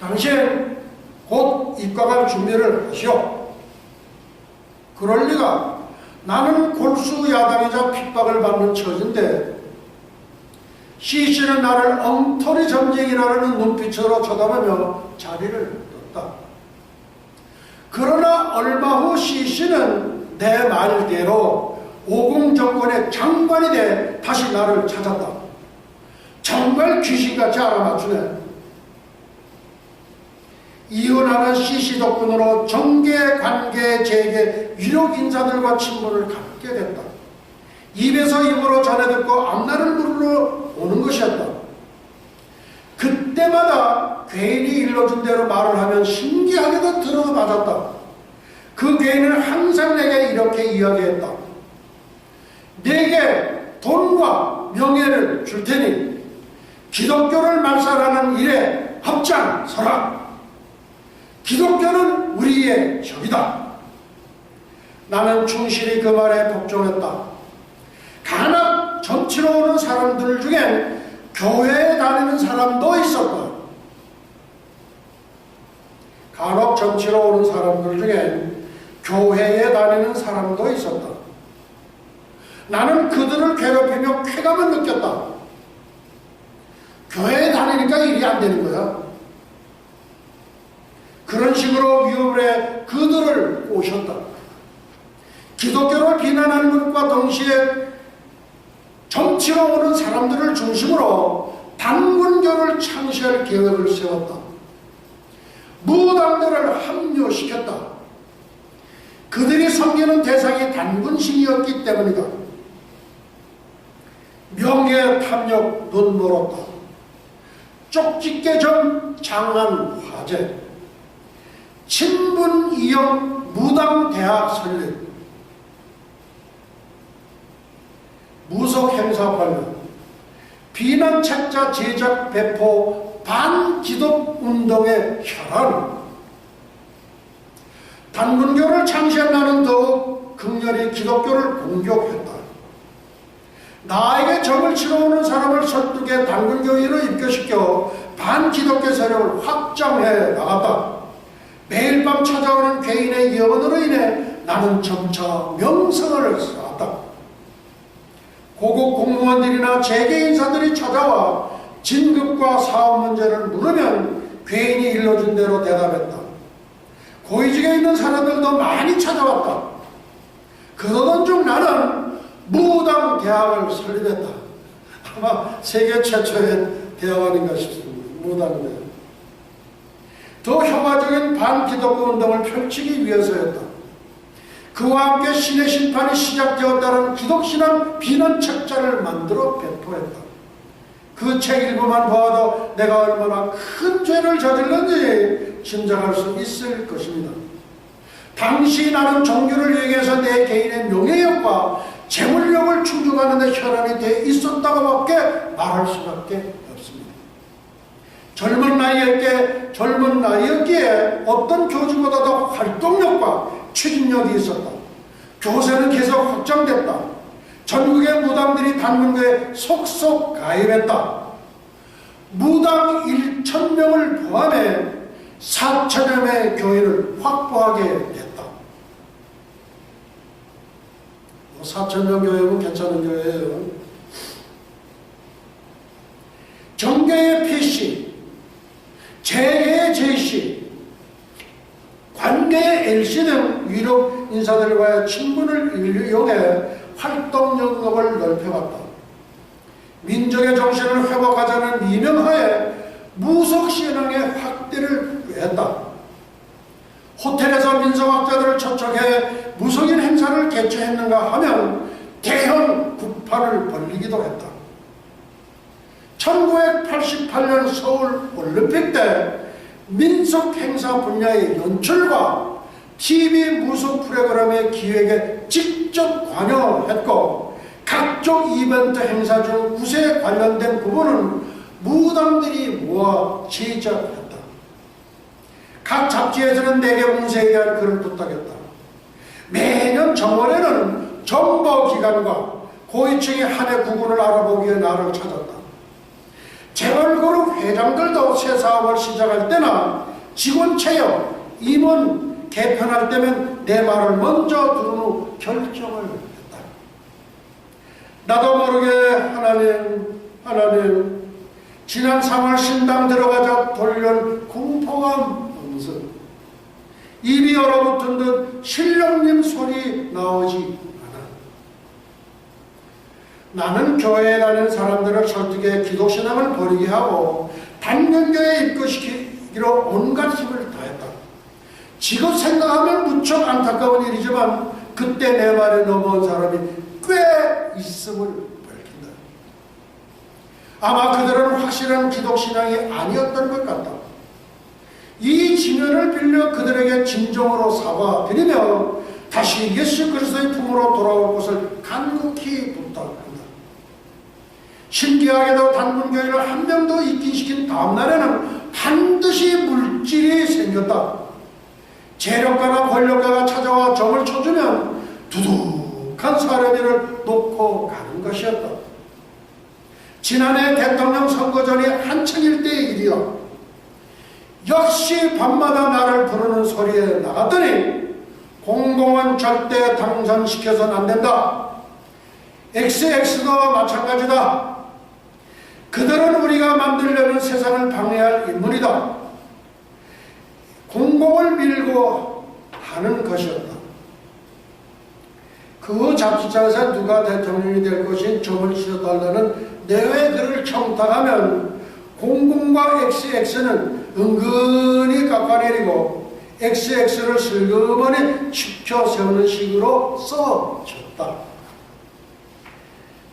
당신 곧 입각할 준비를 하시오. 그럴 리가. 나는 골수 야당이자 핍박을 받는 처지인데 CC는 나를 엉터리 점쟁이라는 눈빛으로 쳐다보며 자리를 떴다. 그러나 얼마 후 CC는 내 말대로 오공 정권의 장관이 돼 다시 나를 찾았다. 정말 귀신같이 알아맞추네. 이혼하는 CC 덕분으로 정계, 관계, 재계, 유력 인사들과 친분을 갖게 됐다. 입에서 입으로 전해 듣고 앞날을 물으러 오는 것이었다. 그때마다 괴인이 일러준 대로 말을 하면 신기하게도 들어 맞았다. 그 괴인은 항상 내게 이렇게 이야기했다. 내게 돈과 명예를 줄 테니 기독교를 말살하는 일에 앞장서라. 기독교는 우리의 적이다. 나는 충실히 그 말에 복종했다. 간혹 점치러 오는 사람들 중엔 교회에 다니는 사람도 있었다. 간혹 점치러 오는 사람들 중엔 교회에 다니는 사람도 있었다. 나는 그들을 괴롭히며 쾌감을 느꼈다. 교회에 다니니까 일이 안 되는 거야. 그런 식으로 위협을 해 그들을 꼬셨다. 기독교를 비난하는 것과 동시에 정치로 오는 사람들을 중심으로 단군교를 창시할 계획을 세웠다. 무당들을 합류시켰다. 그들이 섬기는 대상이 단군신이었기 때문이다. 명예 탐욕 눈멀었다. 쪽집게 전 장안 화재, 친분 이용 무당 대학 설립, 무속 행사 관련, 비난 책자 제작 배포, 반기독 운동의 혈안. 단군교를 창시한 나는 더욱 극렬히 기독교를 공격했다. 나에게 적을 치러 오는 사람을 설득해 단군교인으로 입교시켜 반기독교 세력을 확장해 나갔다. 매일 밤 찾아오는 괴인의 예언으로 인해 나는 점차 명성을 쌓았다. 고급 공무원들이나 재계 인사들이 찾아와 진급과 사업 문제를 물으면 괴인이 일러준 대로 대답했다. 고위직에 있는 사람들도 많이 찾아왔다. 그러던 중 나는 무당 대학을 설립했다. 아마 세계 최초의 대학 아닌가 싶습니다. 무당 대학. 더 효과적인 반기독교 운동을 펼치기 위해서였다. 그와 함께 신의 심판이 시작되었다는 기독신앙 비난 책자를 만들어 배포했다. 그 책 일부만 보아도 내가 얼마나 큰 죄를 저질렀는지 짐작할 수 있을 것입니다. 당시 나는 종교를 얘기해서 내 개인의 명예욕과 재물욕을 충족하는 데 혈안이 돼 있었다고밖에 말할 수밖에 없습니다. 젊은 나이였기에 어떤 교주보다도 활동력과 추진력이 있었다. 교세는 계속 확장됐다. 전국의 무당들이 단문교에 속속 가입했다. 무당 1,000명을 포함해 4,000여 명의 교회를 확보하게 됐다. 4,000명 교회는 괜찮은 교회예요. 정계의 PC, 재계의 JC, 관계의 LC 등 위력 인사들과의 친분을 이용해 활동 영역을 넓혀갔다. 민족의 정신을 회복하자는 미명하에 무속신앙의 확대를 꾀했다. 호텔에서 민속학자들을 초청해 무속인 행사를 개최했는가 하면 대형 국판을 벌리기도 했다. 1988년 서울 올림픽 때 민속 행사 분야의 연출과 TV 무속 프로그램의 기획에 직접 관여했고 각종 이벤트 행사 중 구세에 관련된 부분은 무당들이 모아 제작했다. 각 잡지에서는 내게 운세에 대한 글을 부탁했다. 매년 정월에는 정보기관과 고위층의 한 해 구군을 알아보기 위해 나를 찾았다. 재벌그룹 회장들도 새 사업을 시작할 때나 직원 채용, 임원 개편할 때면 내 말을 먼저 들은 후 결정을 했다. 나도 모르게 하나님, 지난 3월 신당 들어가자 돌려온 공포감 음성, 입이 얼어붙은 듯 신령님 소리 나오지 않아. 나는 교회에 다니는 사람들을 설득해 기독신앙을 버리게 하고 단명교회에 입교시키기로 온갖 힘을 다했다. 지금 생각하면 무척 안타까운 일이지만 그때 내 말에 넘어온 사람이 꽤 있음을 밝힌다. 아마 그들은 확실한 기독신앙이 아니었던 것 같다. 이 지면을 빌려 그들에게 진정으로 사과드리며 다시 예수 그리스도의 품으로 돌아올 것을 간곡히 부탁한다. 신기하게도 단문교회를 한 명도 입긴시킨 다음날에는 반드시 물질이 생겼다. 재력가나 권력가가 찾아와 점을 쳐주면 두둑한 사려비를 놓고 가는 것이었다. 지난해 대통령 선거 전이 한창일 때의 일이다. 역시 밤마다 나를 부르는 소리에 나갔더니 공공은 절대 당선시켜서는 안 된다. XX도 마찬가지다. 그들은 우리가 만들려는 세상을 방해할 인물이다. 공공을 밀고 하는 것이었다. 그 잡지장에서 누가 대통령이 될 것인 점을 치러달라는 내외 글을 청탁하면 공공과 XX는 은근히 깎아내리고 XX를 슬그머니 치켜 세우는 식으로 써졌다.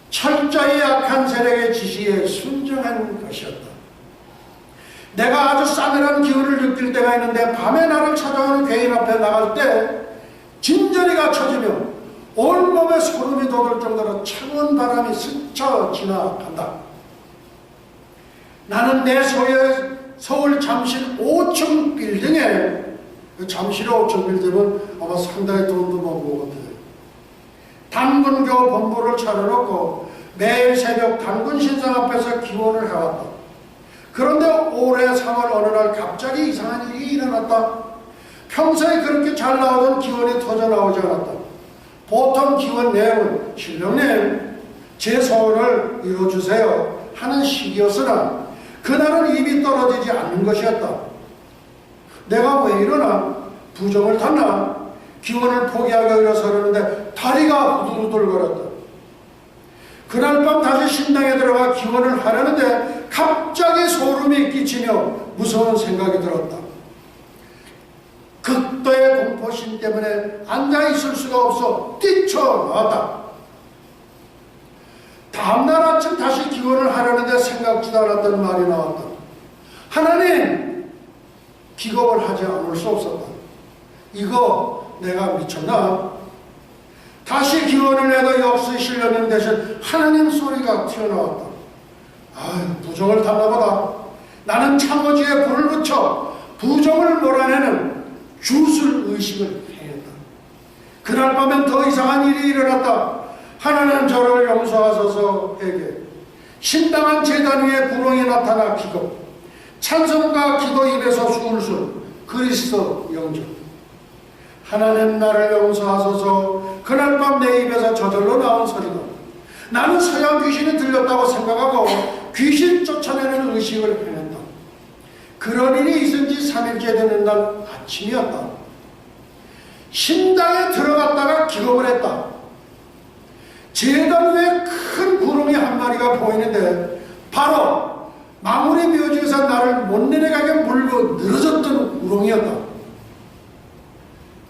철저히 약한 세력의 지시에 순종한 것이었다. 내가 아주 싸늘한 기운을 느낄 때가 있는데 밤에 나를 찾아오는 괴인 앞에 나갈 때 진저리가 쳐지며 온몸에 소름이 돋을 정도로 차가운 바람이 스쳐 지나간다. 나는 내 서울 잠실 5층 빌딩에, 잠실의 5층 빌딩은 아마 상당히 돈도 먹은 것 같아요. 단군교 본부를 차려놓고 매일 새벽 단군 신상 앞에서 기원을 해왔다. 그런데 올해 3월 어느 날 갑자기 이상한 일이 일어났다. 평소에 그렇게 잘 나오던 기원이 터져 나오지 않았다. 보통 기원 내용은 신령님 제 소원을 이루어주세요 하는 식이었으나 그날은 입이 떨어지지 않는 것이었다. 내가 왜 이러나? 부정을 탔나? 기원을 포기하기 일어서려는데 다리가 후들후들거렸다. 그날 밤 다시 신당에 들어가 기원을 하려는데 갑자기 소름이 끼치며 무서운 생각이 들었다. 극도의 공포심 때문에 앉아있을 수가 없어 뛰쳐나왔다. 다음날 아침 다시 기원을 하려는데 생각지도 않았던 말이 나왔다. 하나님, 기겁을 하지 않을 수 없었다. 이거 내가 미쳤나? 다시 기원을 해도 역시 실려는 대신 하나님 소리가 튀어나왔다. 아유, 부정을 탔나보다. 나는 창호지에 불을 붙여 부정을 몰아내는 주술 의식을 행했다. 그날 밤엔 더 이상한 일이 일어났다. 하나님 저를 용서하소서 에게 신당한 제단 위에 구렁이 나타나 기도, 찬송과 기도 입에서 술술 그리스도 영접. 하나님 나를 용서하소서. 그날 밤 내 입에서 저절로 나온 소리다. 나는 서양 귀신이 들렸다고 생각하고 귀신 쫓아내는 의식을 행했다. 그런 일이 있은 지 3일째 되는 날 아침이었다. 신당에 들어갔다가 기겁을 했다. 제단 위에 큰 구름이 한 마리가 보이는데 바로 마무리 묘지에서 나를 못 내려가게 물고 늘어졌던 구렁이었다.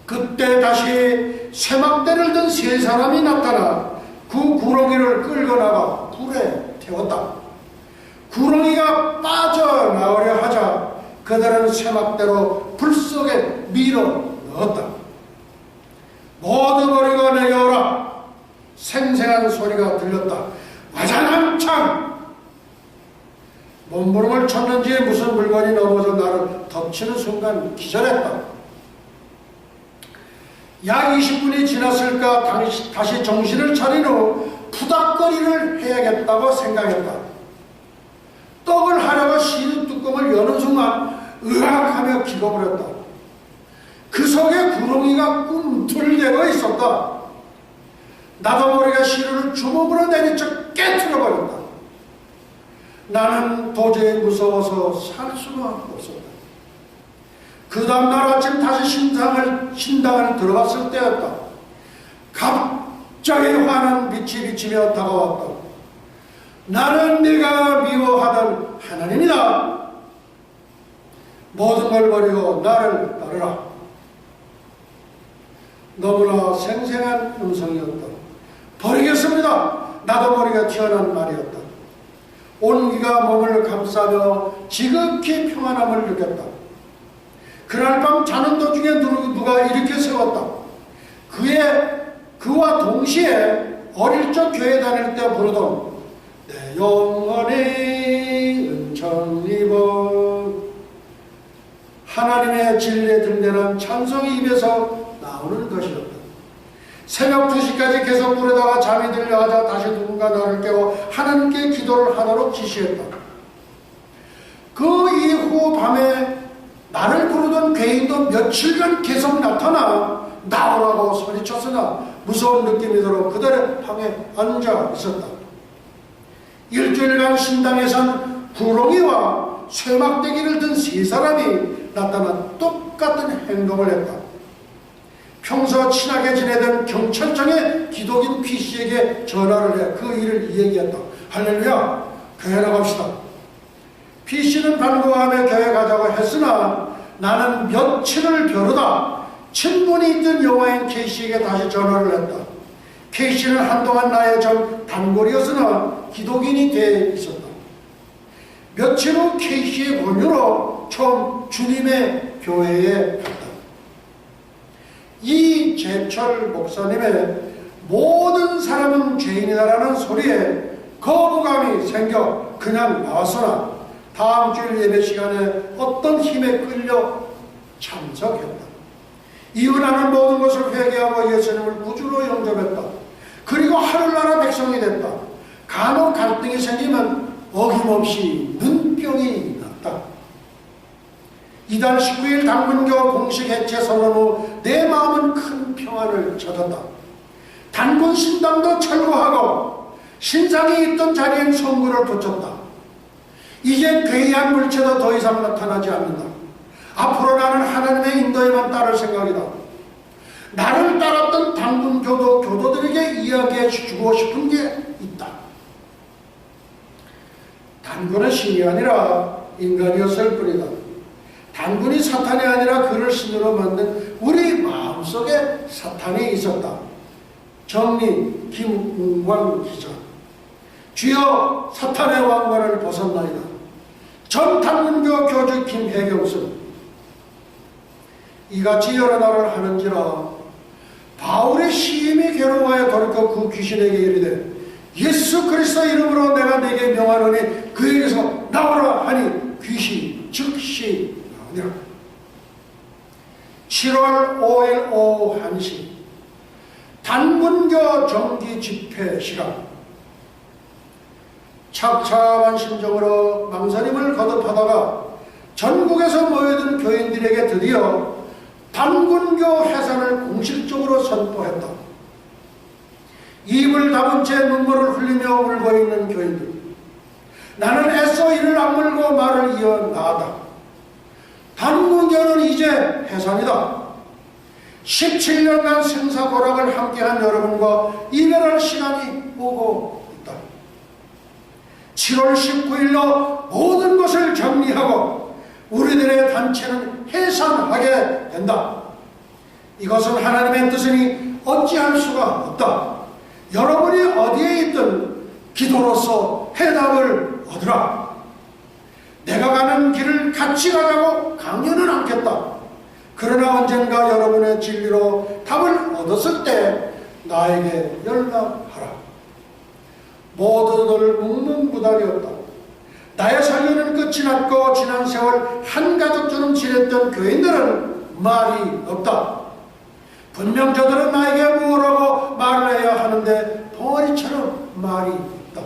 그때 다시 쇠막대를 든 세 사람이 나타나 그 구렁이를 끌고 나가 불에 태웠다. 구렁이가 빠져나오려 하자 그들은 쇠막대로 불 속에 밀어 넣었다. 생생한 소리가 들렸다. 와장창! 몸부림을 쳤는지 무슨 물건이 넘어져 나를 덮치는 순간 기절했다. 약 20분이 지났을까 다시 정신을 차린 후 푸닥거리를 해야겠다고 생각했다. 떡을 하려고 시드 뚜껑을 여는 순간 으악하며 기겁을 했다. 그 속에 구렁이가 꿈틀대고 있었다. 나도 모르게 시루를 주먹으로 내리쳐 깨트려버렸다. 나는 도저히 무서워서 살 수가 없었다. 그 다음날 아침 다시 신당을 들어갔을 때였다. 갑자기 환한 빛이 비치며 다가왔다. 나는 네가 미워하던 하나님이다. 모든 걸 버리고 나를 따르라. 너무나 생생한 음성이었다. 버리겠습니다. 나도 모르게 튀어나온 말이었다. 온기가 몸을 감싸며 지극히 평안함을 느꼈다. 그날 밤 자는 도중에 누가 이렇게 세웠다. 그와 동시에 어릴 적 교회 다닐 때 부르던 내 영혼의 은총 입어 하나님의 진리에 들대는 찬송이 입에서 나오는 것이었다. 새벽 2시까지 계속 부르다가 잠이 들려 하자 다시 누군가 나를 깨워 하나님께 기도를 하도록 지시했다. 그 이후 밤에 나를 부르던 괴인도 며칠간 계속 나타나 나오라고 소리쳤으나 무서운 느낌이 들어 그들의 방에 앉아 있었다. 일주일간 신당에선 구렁이와 쇠막대기를 든 세 사람이 나타나 똑같은 행동을 했다. 평소 친하게 지내던 경찰청의 기독인 P씨에게 전화를 해 그 일을 얘기했다. 할렐루야, 교회 나갑시다. P씨는 반가워하며 교회 가자고 했으나 나는 며칠을 벼르다 친분이 있던 영화인 K씨에게 다시 전화를 했다. K씨는 한동안 나의 전 단골이었으나 기독인이 돼 있었다. 며칠 후 K씨의 권유로 처음 주님의 교회에 갔다. 이재철 목사님의 모든 사람은 죄인이다라는 소리에 거부감이 생겨 그냥 나왔으나 다음 주일 예배 시간에 어떤 힘에 끌려 참석했다. 이후 나는 모든 것을 회개하고 예수님을 구주로 영접했다. 그리고 하늘나라 백성이 됐다. 간혹 갈등이 생기면 어김없이 눈병이 났다. 이달 19일 단군교 공식 해체 선언 후 내 마음은 큰 평안을 찾았다. 단군 신당도 철거하고 신상이 있던 자리엔 성구를 붙였다. 이제 괴이한 물체도 더 이상 나타나지 않는다. 앞으로 나는 하나님의 인도에만 따를 생각이다. 나를 따랐던 단군교도 교도들에게 이야기해 주고 싶은 게 있다. 단군은 신이 아니라 인간이었을 뿐이다. 단군이 사탄이 아니라 그를 신으로 만든 우리 마음속에 사탄이 있었다. 정리 김웅광 기자. 주여 사탄의 왕관을 벗었나이다. 전 단군교 교주 김혜경선. 이같이 여러 날을 하는지라 바울의 시임이 괴로워하여 돌이켜 그 귀신에게 이르되 예수 그리스도 이름으로 내가 네게 명하노니 그에게서 나오라 하니 귀신 즉시 나오니라. 7월 5일 오후 1시 단군교 정기 집회 시간. 착잡한 심정으로 망설임을 거듭하다가 전국에서 모여든 교인들에게 드디어 단군교 해산을 공식적으로 선포했다. 입을 다문 채 눈물을 흘리며 울고 있는 교인들. 나는 애써 이를 악물고 말을 이어나가다. 단군교는 이제 해산이다. 17년간 생사고락을 함께한 여러분과 이별할 시간이 오고 있다. 7월 19일로 모든 것을 정리하고 우리들의 단체는 해산하게 된다. 이것은 하나님의 뜻이니 어찌할 수가 없다. 여러분이 어디에 있든 기도로서 해답을 얻으라. 내가 가는 길을 같이 가자고 강요는 않겠다. 그러나 언젠가 여러분의 진리로 답을 얻었을 때 나에게 연락하라. 모두들 묵묵부답이었다. 나의 살기는 끝이 났고 지난 세월 한 가족처럼 지냈던 교인들은 말이 없다. 분명 저들은 나에게 뭐라고 말을 해야 하는데 덩어리처럼 말이 없다.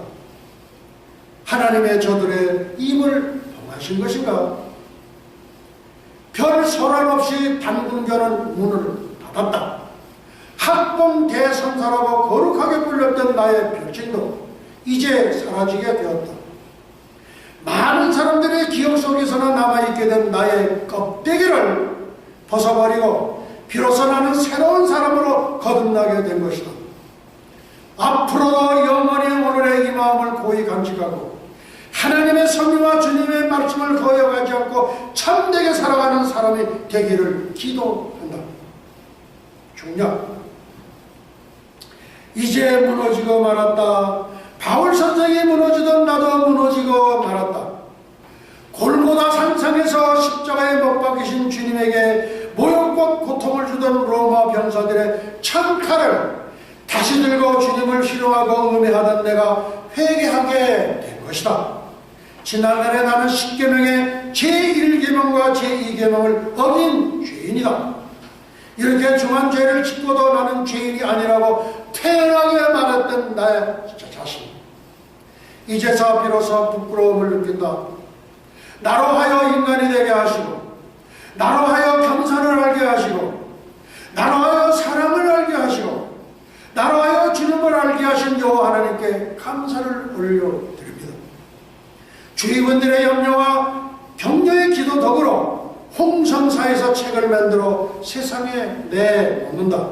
하나님의 저들의 입을 봉하신 것인가? 별 소란 없이 단군교는 문을 닫았다. 학봉 대선사라고 거룩하게 불렸던 나의 별칭도 이제 사라지게 되었다. 많은 사람들의 기억 속에서나 남아있게 된 나의 껍데기를 벗어버리고 비로소 나는 새로운 사람으로 거듭나게 된 것이다. 앞으로도 영원히 오늘의 이 마음을 고이 간직하고 하나님의 섭리와 주님의 말씀을 거역하지 않고 참되게 살아가는 사람이 되기를 기도한다. 중략. 이제 무너지고 말았다. 바울 선생이 무너지던 나도 무너지고 말았다. 골고다 산상에서 십자가에 못 박히신 주님에게 모욕과 고통을 주던 로마 병사들의 창칼을 다시 들고 주님을 희롱하고 음해하던 내가 회개하게 된 것이다. 지난날에 나는 십계명의 제1계명과 제2계명을 어긴 죄인이다. 이렇게 중한 죄를 짓고도 나는 죄인이 아니라고 태연하게 말했던 나의 자신. 이제서 비로소 부끄러움을 느낀다. 나로 하여 인간이 되게 하시고 나로 하여 겸손을 알게 하시고 나로 하여 사랑을 알게 하시고 나로 하여 주님을 알게 하신 여호와 하나님께 감사를 올려드립니다. 주의분들의 염려와 격려의 기도 덕으로 홍성사에서 책을 만들어 세상에 내놓는다.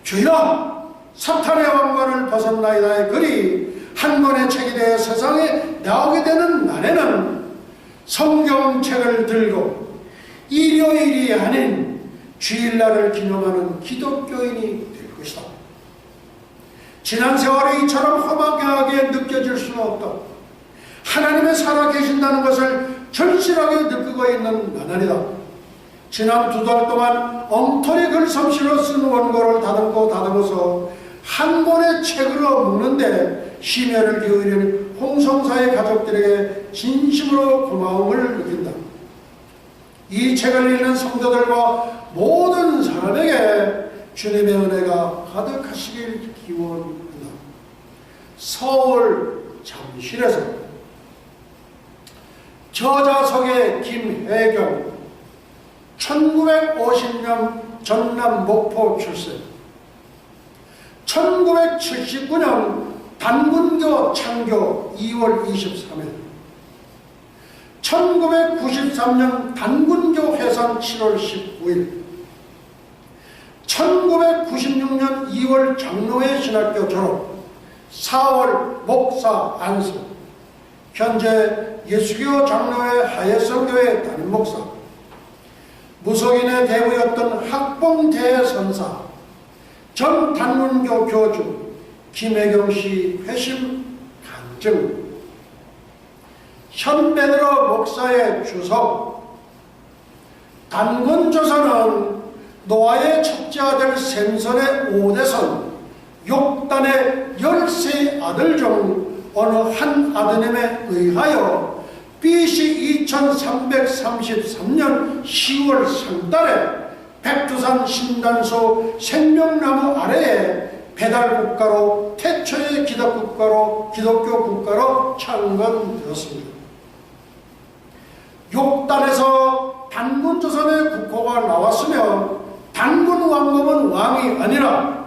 주여, 사탄의 왕관을 벗었나이다의 글이 한 권의 책이 되어 세상에 나오게 되는 날에는 성경책을 들고 일요일이 아닌 주일날을 기념하는 기독교인이 될 것이다. 지난 세월이 이처럼 험하게 느껴질 수는 없다. 하나님의 살아계신다는 것을 절실하게 느끼고 있는 나날이다. 지난 2달 동안 엉터리 글솜씨로 쓴 원고를 다듬어서 한 권의 책으로 묶는데 심혈을 기울이는 홍성사의 가족들에게 진심으로 고마움을 느낀다. 이 책을 읽는 성도들과 모든 사람에게 주님의 은혜가 가득하시길 기원한다. 서울 잠실에서 저자석의 김혜경, 1950년 전남 목포 출생, 1979년 단군교 창교 2월 23일, 1993년 단군교 해산 7월 19일, 1996년 2월 장로회 신학교 졸업, 4월 목사 안수, 현재 예수교 장로회 하예성교회 담임 목사, 무속인의 대부였던 학봉 대선사, 전 단문교 교주 김혜경씨 회심 간증, 현 베드로 목사의 주석, 단군조선은 노아의 첫째 아들 샘선의 5대선, 욕단의 13 아들 중 어느 한 아드님에 의하여 BC 2333년 10월 3달에 백두산 신단소 생명나무 아래에 배달국가로 태초의 기독교 국가로 창건되었습니다. 욕단에서 단군조선의 국호가 나왔으며 단군 왕검은 왕이 아니라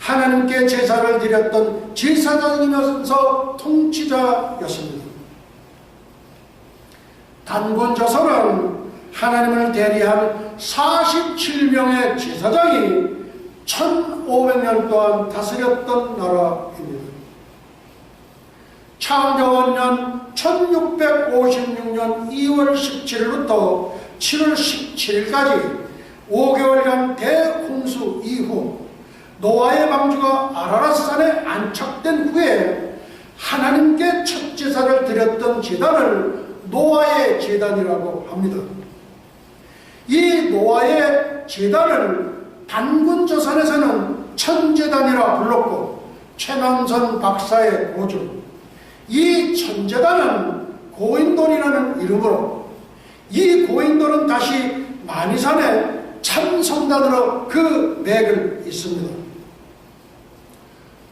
하나님께 제사를 드렸던 제사장이면서 통치자였습니다. 단군조선은 하나님을 대리한 47명의 제사장이 1500년 동안 다스렸던 나라입니다. 창조원년 1656년 2월 17일부터 7월 17일까지 5개월간 대홍수 이후 노아의 방주가 아라랏산에 안착된 후에 하나님께 첫 제사를 드렸던 제단을 노아의 제단이라고 합니다. 이 노아의 제단을 단군조선에서는 천제단이라 불렀고 최남선 박사의 고전, 이 천재단은 고인돌이라는 이름으로, 이 고인돌은 다시 만이산의 참성단으로 그 맥을 잇습니다.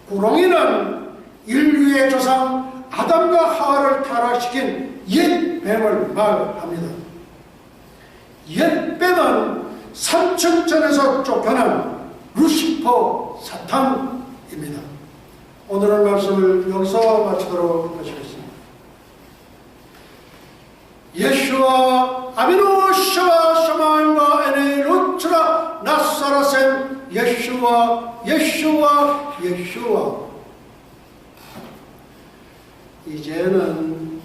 구렁이는 인류의 조상 아담과 하와를 타락시킨 옛 뱀을 말합니다. 옛 뱀은 삼층천에서 쫓겨난 루시퍼 사탄입니다. 오늘의 말씀을 여기서 마치도록 하시겠습니다. 예슈와 아미노 샤와 샤마인과 에네 루트라 나사라셈 예슈와 예슈와 예슈와. 이제는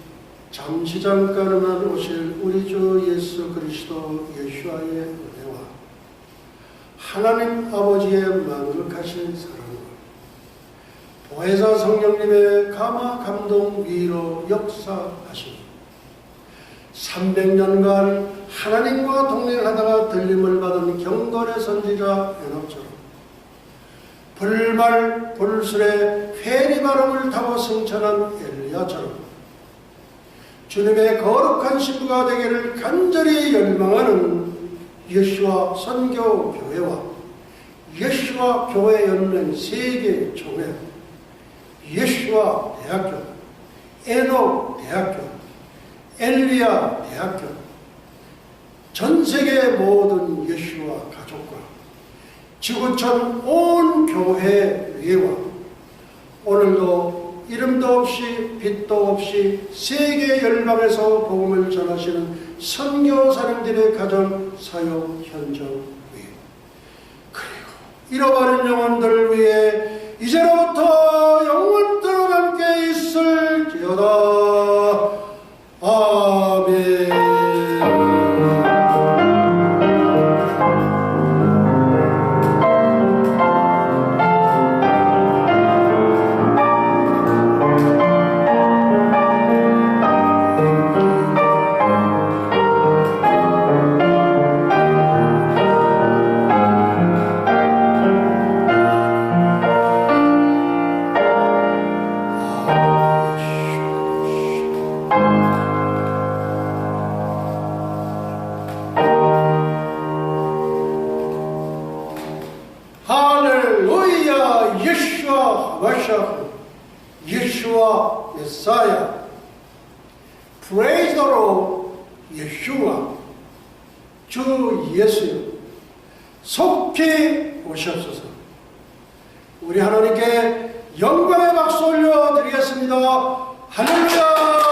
잠시 잠깐만 오실 우리 주 예수 그리스도 예수와의 은혜와 하나님 아버지의 만극하신 사랑과 보혜사 성령님의 감화 감동 위로 역사하시니 300년간 하나님과 동행하다가 들림을 받은 경건의 선지자 에녹처럼 불말 불술에 회리바람을 타고 승천한 엘리야처럼 주님의 거룩한 신부가 되기를 간절히 열망하는 예수와 선교교회와 예수와 교회 연맹 세계 총회, 예수와 대학교, 에녹 대학교, 엘리야 대학교, 전 세계 모든 예수와 가족과 지구촌 온 교회 위에와 오늘도 이름도 없이 빛도 없이 세계 열방에서 복음을 전하시는 선교사님들의 가정 사역 현장 위에, 그리고 잃어버린 영혼들 위에 이제로부터 영원토록 함께 있을지어다. 아멘. 할렐루야. 예수와 마샤, 예수와 메사야. Praise the Lord. 예수와 주 예수여 속히 오시옵소서. 우리 하나님께 영광의 박수 올려드리겠습니다. 할렐루야.